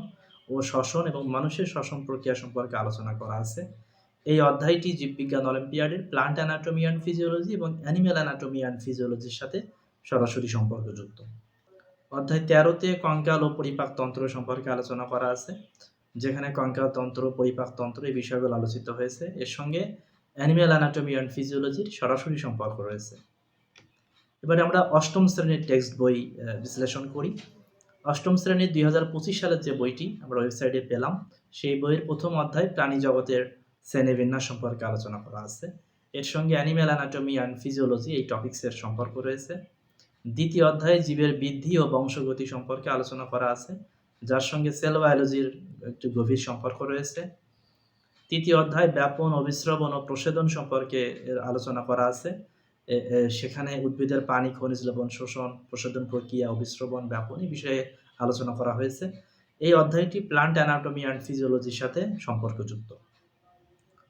ও শ্বসন এবং মানুষের শ্বসন প্রক্রিয়া সম্পর্কে আলোচনা করা আছে। এই অধ্যায়টি জীববিজ্ঞান অলিম্পিয়াডের প্লান্ট অ্যানাটমি অ্যান্ড ফিজিওলজি এবং অ্যানিম্যাল অ্যানাটমি অ্যান্ড ফিজিওলজির সাথে সরাসরি সম্পর্কযুক্ত। অধ্যায় 13-তে কঙ্কাল ও পরিপাকতন্ত্র সম্পর্কে আলোচনা করা আছে, যেখানে কঙ্কালতন্ত্র, পরিপাকতন্ত্র এই বিষয়গুলো আলোচিত হয়েছে। এর সঙ্গে অ্যানিম্যাল অ্যানাটমি অ্যান্ড ফিজিওলজির সরাসরি সম্পর্ক রয়েছে। এবারে আমরা অষ্টম শ্রেণীর টেক্সট বই বিশ্লেষণ করি। অষ্টম শ্রেণীর 2025 সালের যে বইটি আমরা ওয়েবসাইটে পেলাম, সেই বইয়ের প্রথম অধ্যায় প্রাণী জগতের শ্রেণীবিন্যাস সম্পর্কে আলোচনা করা আছে। এর সঙ্গে অ্যানিম্যাল অ্যানাটমি অ্যান্ড ফিজিওলজি এই টপিক্সের সম্পর্ক রয়েছে। দ্বিতীয় অধ্যায়ে জীবের বৃদ্ধি ও বংশগতি সম্পর্কে আলোচনা করা আছে, যার সঙ্গে সেল বায়োলজির একটি গভীর সম্পর্ক রয়েছে। তৃতীয় অধ্যায় ব্যাপন, অভিস্রবণ ও প্রসেদন সম্পর্কে আলোচনা করা আছে। সেখানে উদ্ভিদের পানি, খনিজ লবণ শোষণ, প্রসেদন প্রক্রিয়া, অভিস্রবণ, ব্যাপন এই বিষয়ে আলোচনা করা হয়েছে। এই অধ্যায়টি প্লান্ট অ্যানাটমি অ্যান্ড ফিজিওলজির সাথে সম্পর্কযুক্ত।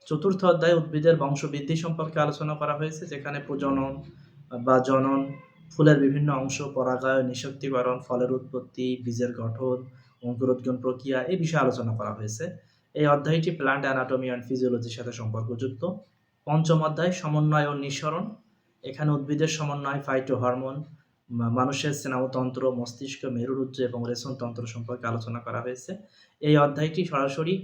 চতুর্থ অধ্যায়ে উদ্ভিদের বংশবৃদ্ধি সম্পর্কে আলোচনা করা হয়েছে, যেখানে প্রজনন বা জনন, ফুলের বিভিন্ন অংশ, পরাগায়ন, নিষাক্তীকরণ, ফলের উৎপত্তি, বীজের গঠন, অঙ্কুরোদ্গম প্রক্রিয়া এই বিষয়ে আলোচনা করা হয়েছে। এই অধ্যায়টি প্লান্ট অ্যানাটমি অ্যান্ড ফিজিওলজির সাথে সম্পর্কযুক্ত। পঞ্চম অধ্যায় সমন্বয় ও নিঃসরণ। এখানে উদ্ভিদের সমন্বয়, ফাইটো হরমোন, মানুষের স্নায়ুতন্ত্র, মস্তিষ্ক, মেরুরজ্জু এবং রেশন তন্ত্র সম্পর্কে আলোচনা করা হয়েছে। এই অধ্যায়টি সরাসরি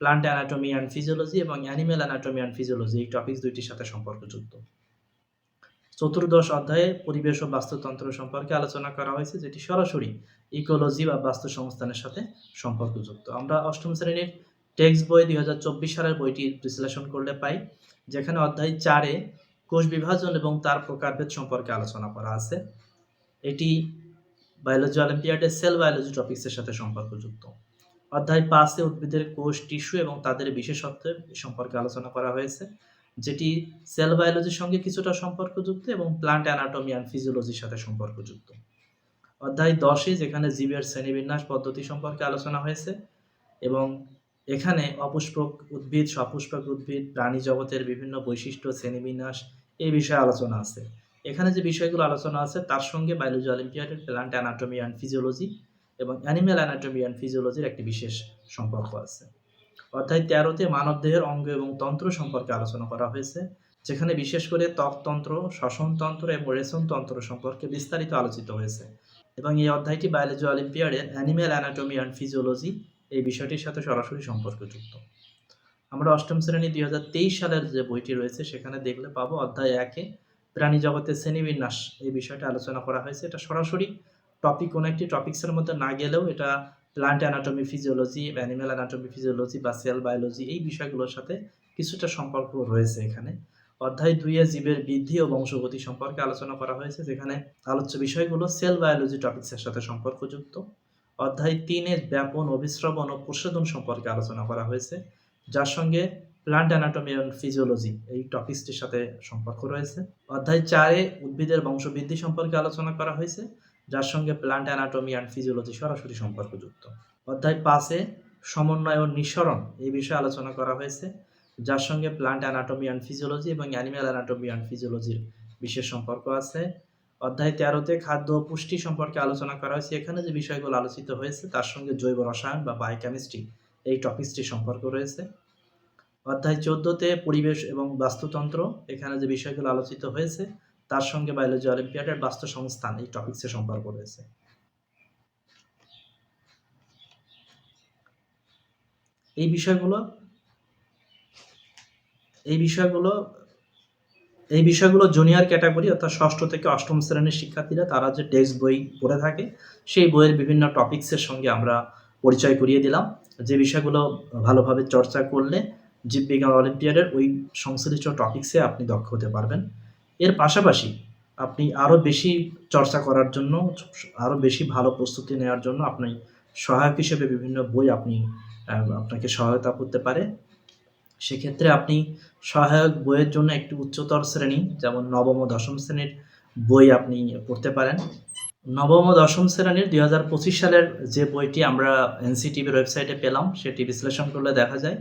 প্লান্ট অ্যানাটমি অ্যান্ড ফিজিওলজি এবং অ্যানিম্যাল অ্যানাটমি অ্যান্ড ফিজিওলজি এই টপিকস দুইটির সাথে সম্পর্কযুক্ত। চতুর্দশ অধ্যায়ে পরিবেশ ও বাস্তুতন্ত্র সম্পর্কে আলোচনা করা হয়েছে, যেটি সরাসরি ইকোলজি বা বাস্তু সংস্থানের সাথে সম্পর্কযুক্ত। আমরা অষ্টম শ্রেণীর টেক্সট বই 2024 সালের বইটি বিশ্লেষণ করলে পাই, যেখানে অধ্যায় 4-এ কোষ বিভাজন এবং তার প্রকারভেদ সম্পর্কে আলোচনা করা আছে। এটি বায়োলজি অলিম্পিয়াডের সেল বায়োলজি টপিক্সের সাথে সম্পর্কযুক্ত। অধ্যায় 5-এ উদ্ভিদের কোষ, টিস্যু এবং তাদের বিশেষত্ব সম্পর্কে আলোচনা করা হয়েছে, যেটি সেল বায়োলজির সঙ্গে কিছুটা সম্পর্কযুক্ত এবং প্লান্ট অ্যানাটমি অ্যান্ড ফিজিওলজির সাথে সম্পর্কযুক্ত। অধ্যায় 10-এ যেখানে জীবের শ্রেণীবিন্যাস পদ্ধতি সম্পর্কে আলোচনা হয়েছে এবং এখানে অপুষ্পক উদ্ভিদ, সপুষ্পক উদ্ভিদ, প্রাণী জগতের বিভিন্ন বৈশিষ্ট্য, শ্রেণীবিন্যাস এই বিষয়ে আলোচনা আছে। এখানে যে বিষয়গুলো আলোচনা আছে তার সঙ্গে বায়োলজি অলিম্পিয়াডের প্লান্ট অ্যানাটমি অ্যান্ড ফিজিওলজি এবং অ্যানিম্যাল অ্যানাটমি অ্যান্ড ফিজিওলজির একটি বিশেষ সম্পর্ক আছে। অধ্যায় 13-তে মানবদেহের অঙ্গ এবং তন্ত্র সম্পর্কে আলোচনা করা হয়েছে, যেখানে বিশেষ করে ত্বকতন্ত্র, শ্বসনতন্ত্র এবং রেশনতন্ত্র সম্পর্কে বিস্তারিত আলোচিত হয়েছে এবং এই অধ্যায়টি বায়োলজি অলিম্পিয়াডের অ্যানিম্যাল অ্যানাটমি অ্যান্ড ফিজিওলজি এই বিষয়টির সাথে সরাসরি সম্পর্কযুক্ত। আমরা অষ্টম শ্রেণী 2023 সালের যে বইটি রয়েছে সেখানে দেখলে পাবো অধ্যায় 1-এ প্রাণী জগতের শ্রেণীবিন্যাস এই বিষয়টা আলোচনা করা হয়েছে। এটা সরাসরি টপিক কোনো একটি টপিক্সের মধ্যে না গেলেও এটা plant anatomy physiology, animal anatomy physiology বা সেল বায়োলজি এই বিষয়গুলোর সাথে কিছুটা সম্পর্ক রয়েছে এখানে। অধ্যায় 2-এ জীবের বৃদ্ধি ও বংশগতি সম্পর্কে আলোচনা করা হয়েছে, যেখানে আলোচ্য বিষয়গুলো সেল বায়োলজি টপিক্সের সাথে সম্পর্কযুক্ত। অধ্যায় 3-এ ব্যাপন, অভিস্রবণ ও প্রসেদন সম্পর্কে আলোচনা করা হয়েছে, যার সঙ্গে প্লান্ট অ্যানাটমি অ্যান্ড ফিজিওলজি এই টপিকসটির সাথে সম্পর্ক রয়েছে। অধ্যায় 4-এ উদ্ভিদের বংশবৃদ্ধি সম্পর্কে আলোচনা করা হয়েছে, যার সঙ্গে প্লান্ট অ্যানাটমি অ্যান্ড ফিজিওলজি সরাসরি সম্পর্কযুক্ত। অধ্যায় 5-এ সমন্বয় ও নিঃসরণ এই বিষয়ে আলোচনা করা হয়েছে, যার সঙ্গে প্লান্ট অ্যানাটমি অ্যান্ড ফিজিওলজি এবং অ্যানিম্যাল অ্যানাটমি অ্যান্ড ফিজিওলজির বিশেষ সম্পর্ক আছে। অধ্যায় 13-তে খাদ্য ও পুষ্টি সম্পর্কে আলোচনা করা হয়েছে। এখানে যে বিষয়গুলো আলোচিত হয়েছে তার সঙ্গে জৈব রসায়ন বা বায়োকেমিস্ট্রি এই টপিকসটির সম্পর্ক রয়েছে। অধ্যায় 14-তে পরিবেশ এবং বাস্তুতন্ত্র, এখানে যে বিষয়গুলো আলোচিত হয়েছে তার সঙ্গে বায়োলজি অলিম্পিয়াডের বাস্তু সংস্থান এই টপিকসের সম্পর্ক রয়েছে। এই বিষয়গুলো জুনিয়র ক্যাটাগরি অর্থাৎ ষষ্ঠ থেকে অষ্টম শ্রেণীর শিক্ষার্থীরা তারা যে টেক্সট বই পড়ে থাকে সেই বইয়ের বিভিন্ন টপিক্সের সঙ্গে আমরা পরিচয় করিয়ে দিলাম, যে বিষয়গুলো ভালোভাবে চর্চা করলে জীববিজ্ঞান অলিম্পিয়াডের ওই সংশ্লিষ্ট টপিক্সে আপনি দক্ষ হতে পারবেন। এর পাশাপাশি আপনি আরও বেশি চর্চা করার জন্য, আরও বেশি ভালো প্রস্তুতি নেওয়ার জন্য আপনি সহায়ক হিসেবে বিভিন্ন বই আপনাকে সহায়তা করতে পারে। সেক্ষেত্রে আপনি সহায়ক বইয়ের জন্য একটি উচ্চতর শ্রেণী যেমন নবম ও দশম শ্রেণীর বই আপনি পড়তে পারেন। নবম ও দশম শ্রেণীর 2025 সালের যে বইটি আমরা এনসিটিভির ওয়েবসাইটে পেলাম সেটি বিশ্লেষণ করলে দেখা যায়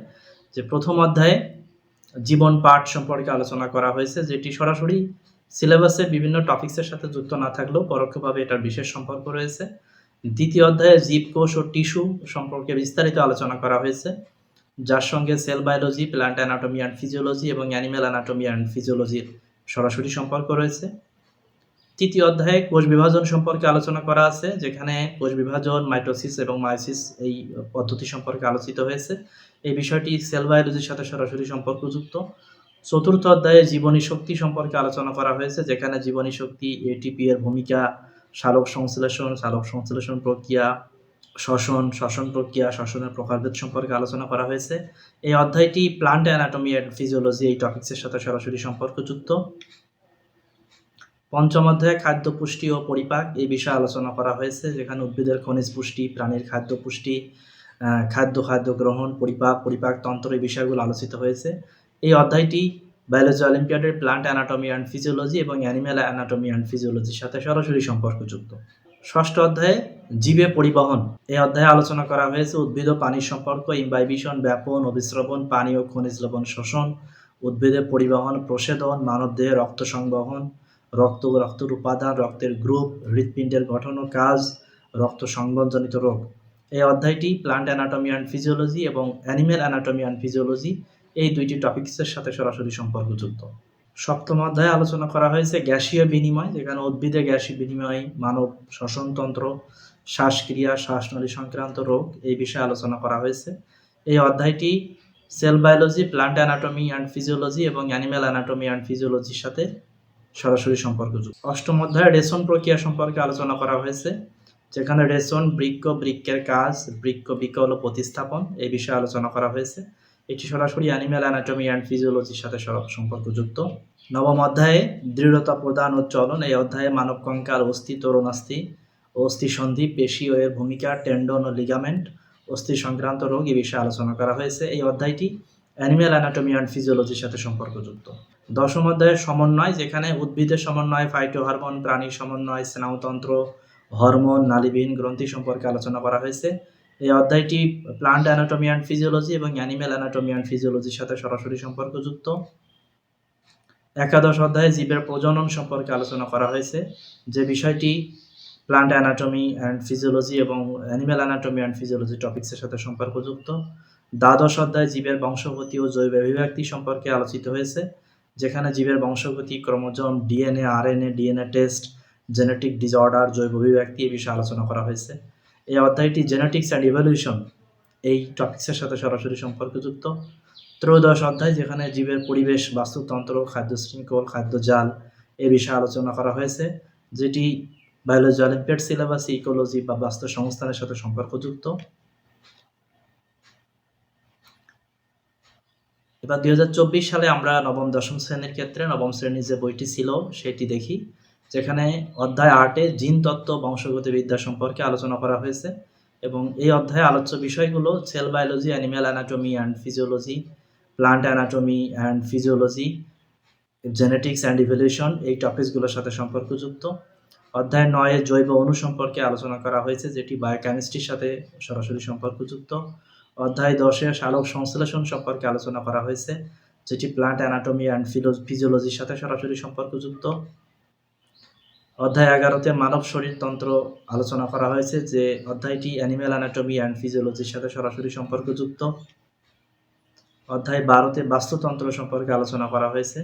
যে প্রথম অধ্যায়ে জীবন পাঠ সম্পর্কে আলোচনা করা হয়েছে, যেটি সরাসরি সিলেবাসের বিভিন্ন টপিক্সের সাথে যুক্ত না থাকলেও পরোক্ষভাবে এটার বিশেষ সম্পর্ক রয়েছে। দ্বিতীয় অধ্যায়ে জীবকোষ ও টিস্যু সম্পর্কে বিস্তারিত আলোচনা করা হয়েছে, যার সঙ্গে sell biology, plant anatomy and physiology এবং অ্যানিম্যাল অ্যানাটমি অ্যান্ড ফিজিওলজির সরাসরি সম্পর্ক রয়েছে। তৃতীয় অধ্যায়ে কোষ বিভাজন সম্পর্কে আলোচনা করা আছে, যেখানে কোষ বিভাজন, মাইটোসিস এবং মায়োসিস এই পদ্ধতি সম্পর্কে আলোচিত হয়েছে। এই বিষয়টি সেল বায়োলজির সাথে সরাসরি সম্পর্কযুক্ত। চতুর্থ অধ্যায়ে জীবনী শক্তি সম্পর্কে আলোচনা করা হয়েছে, যেখানে জীবনী শক্তি, এটিপি এর ভূমিকা, সালোক সংশ্লেষণ প্রক্রিয়া, শ্বসন প্রক্রিয়া, শ্বসনের প্রকারভেদ সম্পর্কে আলোচনা করা হয়েছে। এই অধ্যায়টি প্লান্ট অ্যানাটমি অ্যান্ড ফিজিওলজি এই টপিকসের সাথে সরাসরি সম্পর্কযুক্ত। পঞ্চম অধ্যায়ে খাদ্য পুষ্টি ও পরিপাক এই বিষয়ে আলোচনা করা হয়েছে, যেখানে উদ্ভিদের খনিজ পুষ্টি, প্রাণীর খাদ্য পুষ্টি, খাদ্য গ্রহণ, পরিপাকতন্ত্র এই বিষয়গুলো আলোচিত হয়েছে। এই অধ্যায়টি বায়োলজি অলিম্পিয়াডের প্লান্ট অ্যানাটমি অ্যান্ড ফিজিওলজি এবং অ্যানিম্যাল অ্যানাটমি অ্যান্ড ফিজিওলজির সাথে সরাসরি সম্পর্কযুক্ত। ষষ্ঠ অধ্যায়ে জীবে পরিবহন এই অধ্যায়ে আলোচনা করা হয়েছে উদ্ভিদ ও পানির সম্পর্ক, ইমবাইবিশন, ব্যাপন, অভিস্রবণ, পানি ও খনিজ লবণ শোষণ, উদ্ভিদের পরিবহন, প্রসেদন, মানবদেহে রক্ত সংবহন, রক্তের উপাদান, রক্তের গ্রুপ, হৃৎপিণ্ডের গঠন ও কাজ, রক্ত সংবহনজনিত রোগ। এই অধ্যায়টি প্লান্ট অ্যানাটমি অ্যান্ড ফিজিওলজি এবং অ্যানিম্যাল অ্যানাটমি অ্যান্ড ফিজিওলজি এই দুইটি টপিকসের সাথে সরাসরি সম্পর্কযুক্ত। সপ্তম অধ্যায়ে আলোচনা করা হয়েছে গ্যাসীয় বিনিময়, যেখানে উদ্ভিদে গ্যাসীয় বিনিময়, মানব শ্বসনতন্ত্র, শ্বাসক্রিয়া, শ্বাসনলী সংক্রান্ত রোগ এই বিষয়ে আলোচনা করা হয়েছে। এই অধ্যায়টি cell biology, plant anatomy and physiology এবং অ্যানিম্যাল অ্যানাটমি অ্যান্ড ফিজিওলজির সাথে সরাসরি সম্পর্কযুক্ত। অষ্টম অধ্যায়ে রেশন প্রক্রিয়া সম্পর্কে আলোচনা করা হয়েছে, যেখানে রেশন, বৃক্কের কাজ, বৃক্ক হল প্রতিস্থাপন এই বিষয়ে আলোচনা করা হয়েছে। এটি সরাসরি অ্যানিম্যাল অ্যানাটমি অ্যান্ড ফিজিওলজির সাথে সম্পর্কযুক্ত। নবম অধ্যায়ে দৃঢ়তা প্রদান ও চলন এই অধ্যায়ে মানব কঙ্কাল, অস্থি, তরুণাস্থি, অস্থিসন্ধি, পেশি ও এর ভূমিকা, টেন্ডন ও লিগামেন্ট, অস্থি সংক্রান্ত রোগ এই বিষয়ে আলোচনা করা হয়েছে। এই অধ্যায়টি অ্যানিম্যাল অ্যানাটমি অ্যান্ড ফিজিওলজির সাথে সম্পর্কযুক্ত। দশম অধ্যায়ে সমন্বয়, যেখানে উদ্ভিদের সমন্বয়, ফাইটোহরমোন, প্রাণীর সমন্বয়, স্নায়ুতন্ত্র, হরমোন, নালীবিহীন গ্রন্থি সম্পর্কে আলোচনা করা হয়েছে। এই অধ্যায়টি প্লান্ট অ্যানাটমি অ্যান্ড ফিজিওলজি এবং অ্যানিম্যাল অ্যানাটমি অ্যান্ড ফিজিওলজির সাথে সরাসরি সম্পর্কযুক্ত। একাদশ অধ্যায়ে জীবের প্রজনন সম্পর্কে আলোচনা করা হয়েছে, যে বিষয়টি প্লান্ট অ্যানাটমি অ্যান্ড ফিজিওলজি এবং অ্যানিম্যাল অ্যানাটমি অ্যান্ড ফিজিওলজি টপিকসের সাথে সম্পর্কযুক্ত। দ্বাদশ অধ্যায়ে জীবের বংশগতি ও জৈব অভিব্যক্তি সম্পর্কে আলোচিত হয়েছে, যেখানে জীবের বংশগতি, chromosome, DNA, RNA, DNA test, genetic disorder, জৈব অভিব্যক্তি এই বিষয়ে আলোচনা করা হয়েছে। এই অধ্যায়টি জেনেটিক্স অ্যান্ড ইভলিউশন এই টপিকসের সাথে সরাসরি সম্পর্কযুক্ত। ত্রয়োদশ অধ্যায়, যেখানে জীবের পরিবেশ, বাস্তুতন্ত্র, খাদ্য শৃঙ্খল, খাদ্য জাল এ বিষয়ে আলোচনা করা হয়েছে, যেটি বায়োলজি অলিম্পিয়াড সিলেবাস, ইকোলজি বা বাস্তু সংস্থানের সাথে সম্পর্কযুক্ত। এবার 2024 সালে আমরা নবম দশম শ্রেণীর ক্ষেত্রে নবম শ্রেণীর যে বইটি ছিল সেটি দেখি, যেখানে অধ্যায় 8-এ জিন তত্ত্ব, বংশগতিবিদ্যা সম্পর্কে আলোচনা করা হয়েছে এবং এই অধ্যায়ে আলোচ্য বিষয়গুলো sell biology, animal anatomy and physiology, plant anatomy and physiology, genetics and evolution এই টপিকসগুলোর সাথে সম্পর্কযুক্ত। অধ্যায় 9-এ জৈব অণু সম্পর্কে আলোচনা করা হয়েছে, যেটি বায়োকেমিস্ট্রির সাথে সরাসরি সম্পর্কযুক্ত। অধ্যায় 10-এ সালোক সংশ্লেষণ সম্পর্কে আলোচনা করা হয়েছে, যেটি প্লান্ট অ্যানাটমি অ্যান্ড ফিজিওলজির সাথে সরাসরি সম্পর্কযুক্ত। অধ্যায় 11-তে মানব শরীরতন্ত্র আলোচনা করা হয়েছে, যে অধ্যায়টি অ্যানিম্যাল অ্যানাটমি অ্যান্ড ফিজিওলজির সাথে সরাসরি সম্পর্কযুক্ত। অধ্যায় 12-তে বাস্তুতন্ত্র সম্পর্কে আলোচনা করা হয়েছে,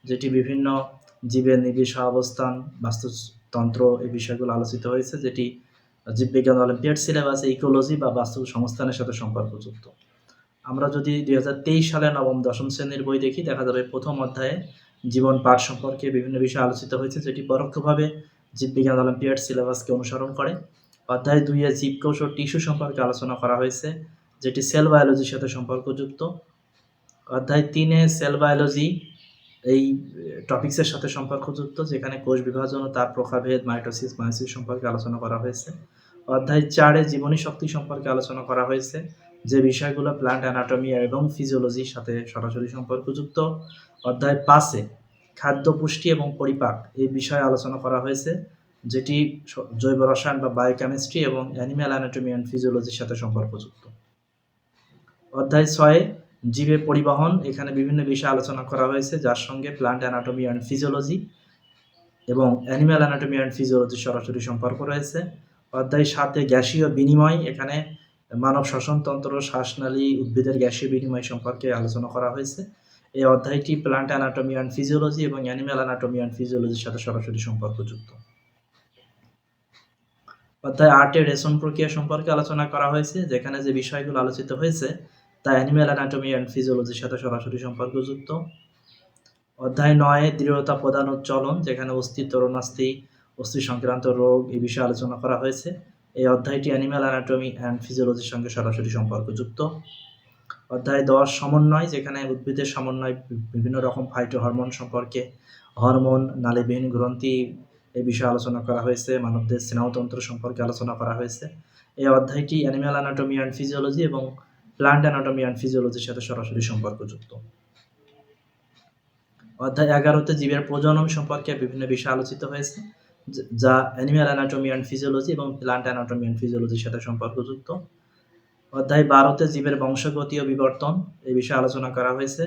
যেটি বিভিন্ন জীবের নিবিড় অবস্থান, বাস্তুতন্ত্র এই বিষয়গুলো আলোচিত হয়েছে, যেটি জীববিজ্ঞান অলিম্পিয়াড সিলেবাসে ইকোলজি বা বাস্তু সংস্থানের সাথে সম্পর্কযুক্ত। আমরা যদি 2023 সালে নবম দশম শ্রেণীর বই দেখি, দেখা যাবে প্রথম অধ্যায়ে জীবন পাঠ সম্পর্কে বিভিন্ন বিষয় আলোচিত হয়েছে, যেটি পরোক্ষভাবে জীববিজ্ঞান অলিম্পিয়াড সিলেবাসকে অনুসরণ করে। অধ্যায় 2-এ জীবকোষ ও টিস্যু সম্পর্কে আলোচনা করা হয়েছে, যেটি সেল বায়োলজির সাথে সম্পর্কযুক্ত। অধ্যায় 3-এ সেল বায়োলজি এই টপিকসের সাথে সম্পর্কযুক্ত, যেখানে কোষ বিভাজন ও তার প্রকারভেদ, মাইটোসিস, মায়োসিস সম্পর্কে আলোচনা করা হয়েছে। অধ্যায় 4-এ জীবনী শক্তি সম্পর্কে আলোচনা করা হয়েছে, যে বিষয়গুলো প্লান্ট অ্যানাটমি এবং ফিজিওলজির সাথে সরাসরি সম্পর্কযুক্ত। অধ্যায় 5-এ খাদ্য পুষ্টি এবং পরিপাক এই বিষয়ে আলোচনা করা হয়েছে, যেটি জৈব রসায়ন বা বায়োকেমিস্ট্রি এবং অ্যানিম্যাল অ্যানাটমি অ্যান্ড ফিজিওলজির সাথে সম্পর্কযুক্ত। অধ্যায় 6-এ জীবে পরিবহন, এখানে বিভিন্ন বিষয়ে আলোচনা করা হয়েছে, যার সঙ্গে প্লান্ট অ্যানাটমি অ্যান্ড ফিজিওলজি এবং অ্যানিম্যাল অ্যানাটমি অ্যান্ড ফিজিওলজির সরাসরি সম্পর্ক রয়েছে। অধ্যায় 7-এ গ্যাসীয় বিনিময়, এখানে মানব শ্বসনতন্ত্র, শ্বাসনালী, উদ্ভিদের গ্যাসীয় বিনিময় সম্পর্কে আলোচনা করা হয়েছে। এই অধ্যায়টি প্লান্ট অ্যানাটমি অ্যান্ড ফিজিওলজি এবং অ্যানিম্যাল অ্যানাটমি অ্যান্ড ফিজিওলজির সাথে সরাসরি সম্পর্কযুক্ত। অধ্যায় 8 এ রেশন প্রক্রিয়া সম্পর্কে আলোচনা করা হয়েছে, যেখানে যে বিষয়গুলো আলোচিত হয়েছে তা অ্যানিম্যাল অ্যানাটমি অ্যান্ড ফিজিওলজির সাথে সরাসরি সম্পর্কযুক্ত। অধ্যায় 9 দৃঢ়তা প্রদান ও চলন, যেখানে অস্থি, তরুণাস্থি, অস্থি সংক্রান্ত রোগ এই বিষয়ে আলোচনা করা হয়েছে। এই অধ্যায়টি অ্যানিম্যাল অ্যানাটমি অ্যান্ড ফিজিওলজির সঙ্গে সরাসরি সম্পর্কযুক্ত। অধ্যায় 10 সমন্বয়, যেখানে উদ্ভিদের সমন্বয় বিভিন্ন রকম ফাইটো হরমোন সম্পর্কে, হরমোন, নালীবিহীন গ্রন্থি এই বিষয়ে আলোচনা করা হয়েছে। মানবদের স্নায়ুতন্ত্র সম্পর্কে আলোচনা করা হয়েছে। এই অধ্যায়টি অ্যানিম্যাল অ্যানাটমি অ্যান্ড ফিজিওলজি এবং প্লান্ট অ্যানাটমি অ্যান্ড ফিজিওলজির সাথে সরাসরি সম্পর্কযুক্ত। অধ্যায় 11 জীবের প্রজনন সম্পর্কে বিভিন্ন বিষয় আলোচিত হয়েছে, যা অ্যানিম্যাল অ্যানাটমি অ্যান্ড ফিজিওলজি এবং প্লান্ট অ্যানাটমি অ্যান্ড ফিজিওলজির সাথে সম্পর্কযুক্ত। অধ্যায় 12 জীবের বংশগতি ও বিবর্তন এই বিষয়ে আলোচনা করা হয়েছে,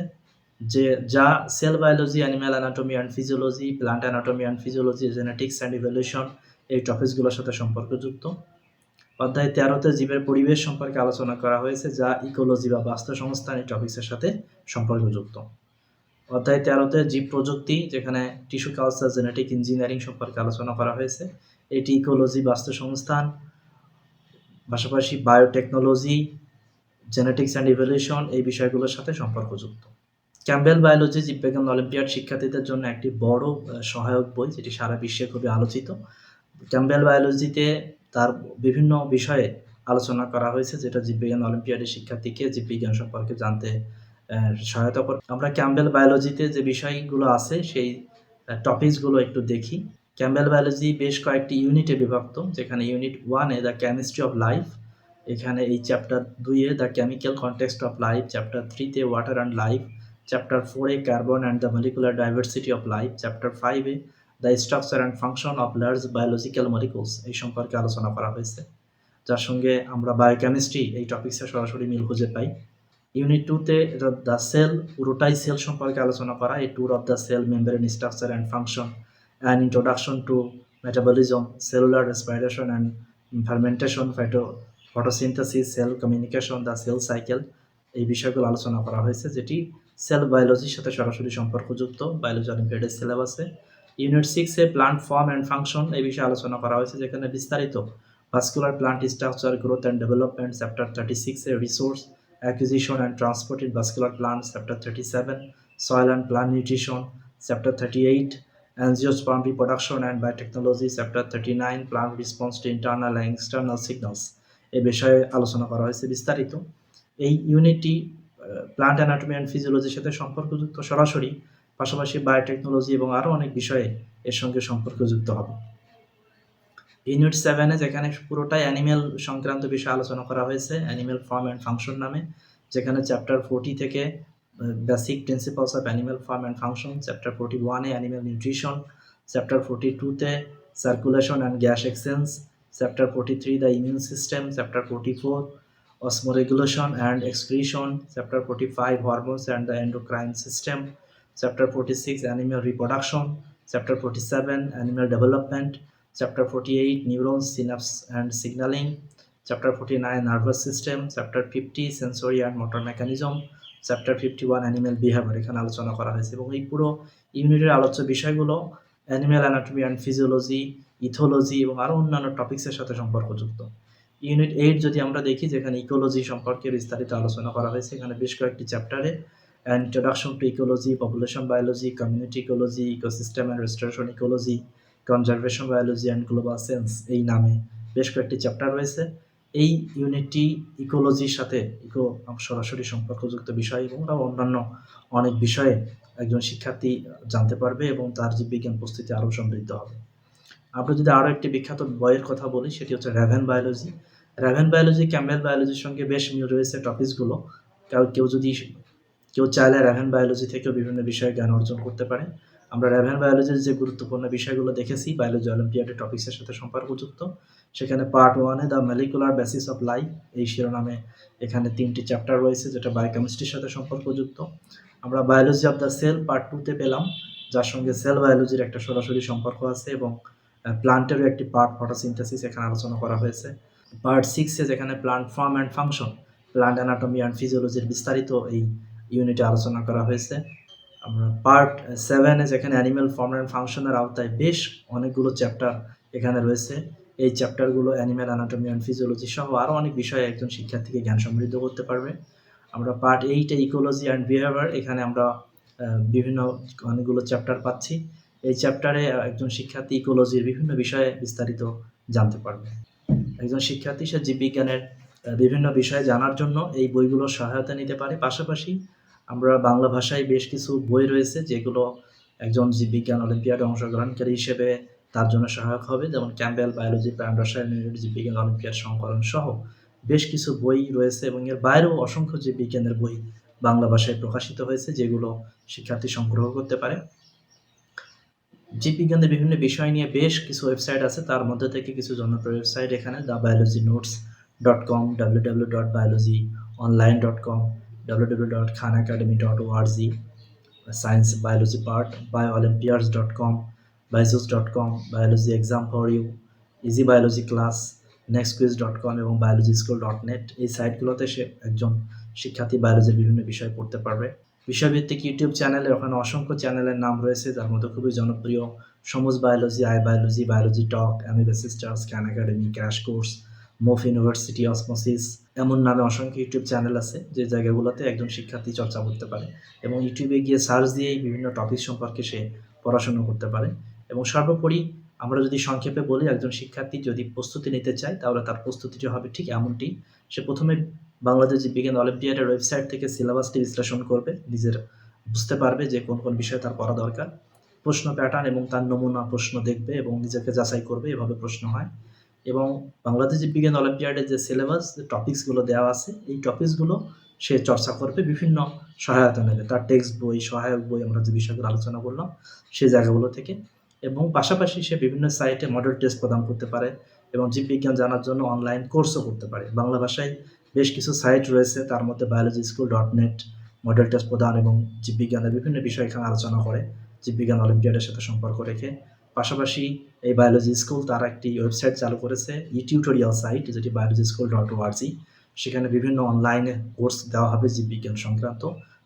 যা sell biology, animal anatomy and physiology, plant anatomy and physiology, genetics and evolution এই টপিকসগুলোর সাথে সম্পর্কযুক্ত। অধ্যায় 13 জীবের পরিবেশ সম্পর্কে আলোচনা করা হয়েছে, যা ইকোলজি বা বাস্তুসংস্থান এই টপিকসের সাথে সম্পর্কযুক্ত। অধ্যায় 13 জীব প্রযুক্তি, যেখানে টিস্যু কালচার, জেনেটিক ইঞ্জিনিয়ারিং সম্পর্কে আলোচনা করা হয়েছে। এটি ইকোলজি, বাস্তুসংস্থান, পাশাপাশি বায়োটেকনোলজি, জেনেটিক্স অ্যান্ড ইভলিউশন এই বিষয়গুলোর সাথে সম্পর্কযুক্ত। ক্যাম্বেল বায়োলজি জীববিজ্ঞান অলিম্পিয়াড শিক্ষার্থীদের জন্য একটি বড় সহায়ক বই, যেটি সারা বিশ্বে খুবই আলোচিত। ক্যাম্বেল বায়োলজিতে তার বিভিন্ন বিষয়ে আলোচনা করা হয়েছে, যেটা জীববিজ্ঞান অলিম্পিয়াডের শিক্ষার্থীকে জীববিজ্ঞান সম্পর্কে জানতে সহায়তা করে। আমরা ক্যাম্বেল বায়োলজিতে যে বিষয়গুলো আছে সেই টপিকসগুলো একটু দেখি। ক্যাম্বেল বায়োলজি বেশ কয়েকটি ইউনিটে বিভক্ত, যেখানে unit 1 the chemistry of life, এখানে এই chapter 2 the chemical context of life, chapter 3 water and life, chapter 4 carbon and the molecular diversity of life, chapter 5 the structure and function of large biological molecules এই সম্পর্কে আলোচনা করা হয়েছে, যার সঙ্গে আমরা বায়োকেমিস্ট্রি এই টপিক্সে সরাসরি মিল খুঁজে পাই। ইউনিট 2 দ্য সেল, পুরোটাই সেল সম্পর্কে আলোচনা করা, এই tour of the cell, membrane structure and function, and introduction to metabolism, cellular respiration and fermentation, photosynthesis, cell communication, the cell cycle এই বিষয়গুলো আলোচনা করা হয়েছে, যেটি সেল বায়োলজির সাথে সরাসরি সম্পর্কযুক্ত বায়োলজি অলিম্পিয়াডের সিলেবাসে। Unit 6 plant form and function এই বিষয়ে আলোচনা করা হয়েছে, যেখানে বিস্তারিত vascular plant structure, growth and development, chapter 36 resource acquisition and transport in vascular plants, chapter 37 soil and plant nutrition, chapter 38 angiosperm reproduction and biotechnology, chapter 39 plant response to internal and external signals এই বিষয়ে আলোচনা করা হয়েছে বিস্তারিত। এই ইউনিটটি প্লান্ট অ্যানাটমি অ্যান্ড ফিজিওলজির সাথে সম্পর্কযুক্ত সরাসরি, পাশাপাশি বায়োটেকনোলজি এবং আরও অনেক বিষয়ে এর সঙ্গে সম্পর্কযুক্ত হবে। ইউনিট 7 যেখানে পুরোটাই অ্যানিমেল সংক্রান্ত বিষয়ে আলোচনা করা হয়েছে, অ্যানিমেল ফর্ম অ্যান্ড ফাংশন নামে, যেখানে চ্যাপ্টার 40 থেকে basic principles of animal form and function, chapter 41 animal nutrition, chapter 42 circulation and gas exchange, chapter 43 the immune system, chapter 44 osmoregulation and excretion, chapter 45 hormones and the endocrine system, chapter 46 animal reproduction, chapter 47 animal development, chapter 48 neurons, synapse and signaling, chapter 49 nervous system, chapter 50 sensory and motor mechanism, chapter 51 animal behavior এখানে আলোচনা করা হয়েছে। এবং এই পুরো ইউনিটের আলোচ্য বিষয়গুলো animal anatomy and physiology, ethology এবং আরও অন্যান্য টপিক্সের সাথে সম্পর্কযুক্ত। ইউনিট 8 যদি আমরা দেখি, যেখানে ইকোলজি সম্পর্কে বিস্তারিত আলোচনা করা হয়েছে, এখানে বেশ কয়েকটি চ্যাপ্টারে introduction to ecology, population biology, community ecology, ecosystem and restoration ecology, conservation biology and global sense এই নামে বেশ কয়েকটি চ্যাপ্টার রয়েছে। এই ইউনিটটি ইকোলজির সাথে সরাসরি সম্পর্কযুক্ত বিষয় এবং অন্যান্য অনেক বিষয়ে একজন শিক্ষার্থী জানতে পারবে এবং তার জীববিজ্ঞান প্রস্তুতি আরও সমৃদ্ধ হবে। আমরা যদি আরও একটি বিখ্যাত বইয়ের কথা বলি, সেটি হচ্ছে Raven biology. Raven biology Campbell বায়োলজির সঙ্গে বেশ মিল রয়েছে টপিকসগুলো। কেউ চাইলে র্যাভেন বায়োলজি থেকেও বিভিন্ন বিষয়ে জ্ঞান অর্জন করতে পারে। আমরা র্যাভেন বায়োলজির যে গুরুত্বপূর্ণ বিষয়গুলো দেখেছি বায়োলজি অলিম্পিয়াডের টপিক্সের সাথে সম্পর্কযুক্ত, সেখানে part 1 the molecular basis of life এই শিরোনামে এখানে 3টি চ্যাপ্টার রয়েছে, যেটা বায়োকেমিস্ট্রির সাথে সম্পর্কযুক্ত। আমরা biology of the cell part 2 পেলাম, যার সঙ্গে সেল বায়োলজির একটা সরাসরি সম্পর্ক আছে, এবং প্লান্টেরও একটি পার্ট ফটোসিনথেসিস এখানে আলোচনা করা হয়েছে। পার্ট 6 যেখানে plant form and function, plant anatomy and ফিজিওলজির বিস্তারিত এই ইউনিটে আলোচনা করা হয়েছে। আমরা পার্ট 7 যেখানে অ্যানিমেল ফর্ম অ্যান্ড ফাংশনের আওতায় বেশ অনেকগুলো চ্যাপ্টার এখানে রয়েছে, এই চ্যাপ্টারগুলো অ্যানিম্যাল অ্যানাটমি অ্যান্ড ফিজিওলজি সহ আরও অনেক বিষয়ে একজন শিক্ষার্থীকে জ্ঞান সমৃদ্ধ করতে পারবে। আমরা পার্ট 8 ইকোলজি অ্যান্ড বিহেভিয়ার, এখানে আমরা বিভিন্ন অনেকগুলো চ্যাপ্টার পাচ্ছি। এই চ্যাপ্টারে একজন শিক্ষার্থী ইকোলজির বিভিন্ন বিষয়ে বিস্তারিত জানতে পারবে। একজন শিক্ষার্থী সে জীববিজ্ঞানের বিভিন্ন বিষয়ে জানার জন্য এই বইগুলোর সহায়তা নিতে পারে। পাশাপাশি আমরা বাংলা ভাষায় বেশ কিছু বই রয়েছে যেগুলো একজন জীববিজ্ঞান অলিম্পিয়াডে অংশগ্রহণকারী হিসেবে তার জন্য সহায়ক হবে, যেমন ক্যাম্বেল বায়োলজি প্রাণ রসায়ন ইউনিট জীববিজ্ঞান অলিম্পিয়াড সংকলন সহ বেশ কিছু বই রয়েছে, এবং এর বাইরেও অসংখ্য জীববিজ্ঞানের বই বাংলা ভাষায় প্রকাশিত হয়েছে যেগুলো শিক্ষার্থী সংগ্রহ করতে পারে। জীববিজ্ঞানের বিভিন্ন বিষয় নিয়ে বেশ কিছু ওয়েবসাইট আছে, তার মধ্যে থেকে কিছু জনপ্রিয় ওয়েবসাইট এখানে thebiologynotes.com, www.biologyonline.com, www.khanacademy.org, science biology part, bioolympiads.com, byju's.com, biology exam for you, easy biology class, nextquiz.com এবং biologyschool.net। এই সাইটগুলোতে সে একজন শিক্ষার্থী বায়োলজির বিভিন্ন বিষয় পড়তে পারবে। বিষয়ভিত্তিক ইউটিউব চ্যানেলে ওখানে অসংখ্য চ্যানেলের নাম রয়েছে, যার মধ্যে খুবই জনপ্রিয় সমুজ biology, I biology, biology talk, Amoeba Sisters, Khan Academy, Crash Course, move university, osmosis, এমন নামে অসংখ্য ইউটিউব চ্যানেল আছে যে জায়গাগুলোতে একজন শিক্ষার্থী চর্চা করতে পারে এবং ইউটিউবে গিয়ে সার্চ দিয়েই বিভিন্ন টপিক সম্পর্কে সে পড়াশোনা করতে পারে। এবং সর্বোপরি আমরা যদি সংক্ষেপে বলি, একজন শিক্ষার্থী যদি প্রস্তুতি নিতে চায় তাহলে তার প্রস্তুতিটি হবে ঠিক এমনটি: সে প্রথমে বাংলাদেশ জীববিজ্ঞান অলিম্পিয়াডের ওয়েবসাইট থেকে সিলেবাসটি বিশ্লেষণ করবে, নিজের বুঝতে পারবে যে কোন কোন বিষয়ে তার পড়া দরকার, প্রশ্ন প্যাটার্ন এবং তার নমুনা প্রশ্ন দেখবে এবং নিজেকে যাচাই করবে এভাবে প্রশ্ন হয়। এবং বাংলাদেশ জীববিজ্ঞান অলিম্পিয়াডের যে সিলেবাস, যে টপিকসগুলো দেওয়া আছে, এই টপিকসগুলো সে চর্চা করবে, বিভিন্ন সহায়তা নেবে, তার টেক্সট বই, সহায়ক বই, আমরা যে বিষয়গুলো আলোচনা করলাম সেই জায়গাগুলো থেকে। এবং পাশাপাশি সে বিভিন্ন সাইটে মডেল টেস্ট প্রদান করতে পারে এবং জীববিজ্ঞান জানার জন্য অনলাইন কোর্সও করতে পারে। বাংলা ভাষায় বেশ কিছু সাইট রয়েছে, তার মধ্যে biologyschool.net মডেল টেস্ট প্রদান এবং জীববিজ্ঞানের বিভিন্ন বিষয় এখানে আলোচনা করে জীববিজ্ঞান অলিম্পিয়াডের সাথে সম্পর্ক রেখে। পাশাপাশি এই বায়োলজি স্কুল তার একটি ওয়েবসাইট চালু করেছে, টিউটোরিয়াল সাইট, যেটি biologyschool.org। সেখানে বিভিন্ন অনলাইনে কোর্স দেওয়া হবে জীববিজ্ঞান সংক্রান্ত,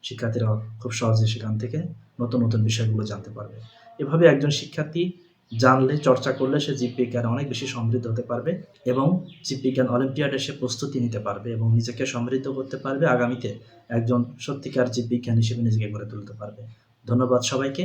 শিক্ষার্থীরা খুব সহজে সেখান থেকে নতুন নতুন বিষয়গুলো জানতে পারবে। এভাবে একজন শিক্ষার্থী জানলে, চর্চা করলে সে জীববিজ্ঞানে অনেক বেশি সমৃদ্ধ হতে পারবে এবং জীববিজ্ঞান অলিম্পিয়াডে সে প্রস্তুতি নিতে পারবে এবং নিজেকে সমৃদ্ধ করতে পারবে, আগামীতে একজন সত্যিকার জীববিজ্ঞান হিসেবে নিজেকে গড়ে তুলতে পারবে। ধন্যবাদ সবাইকে।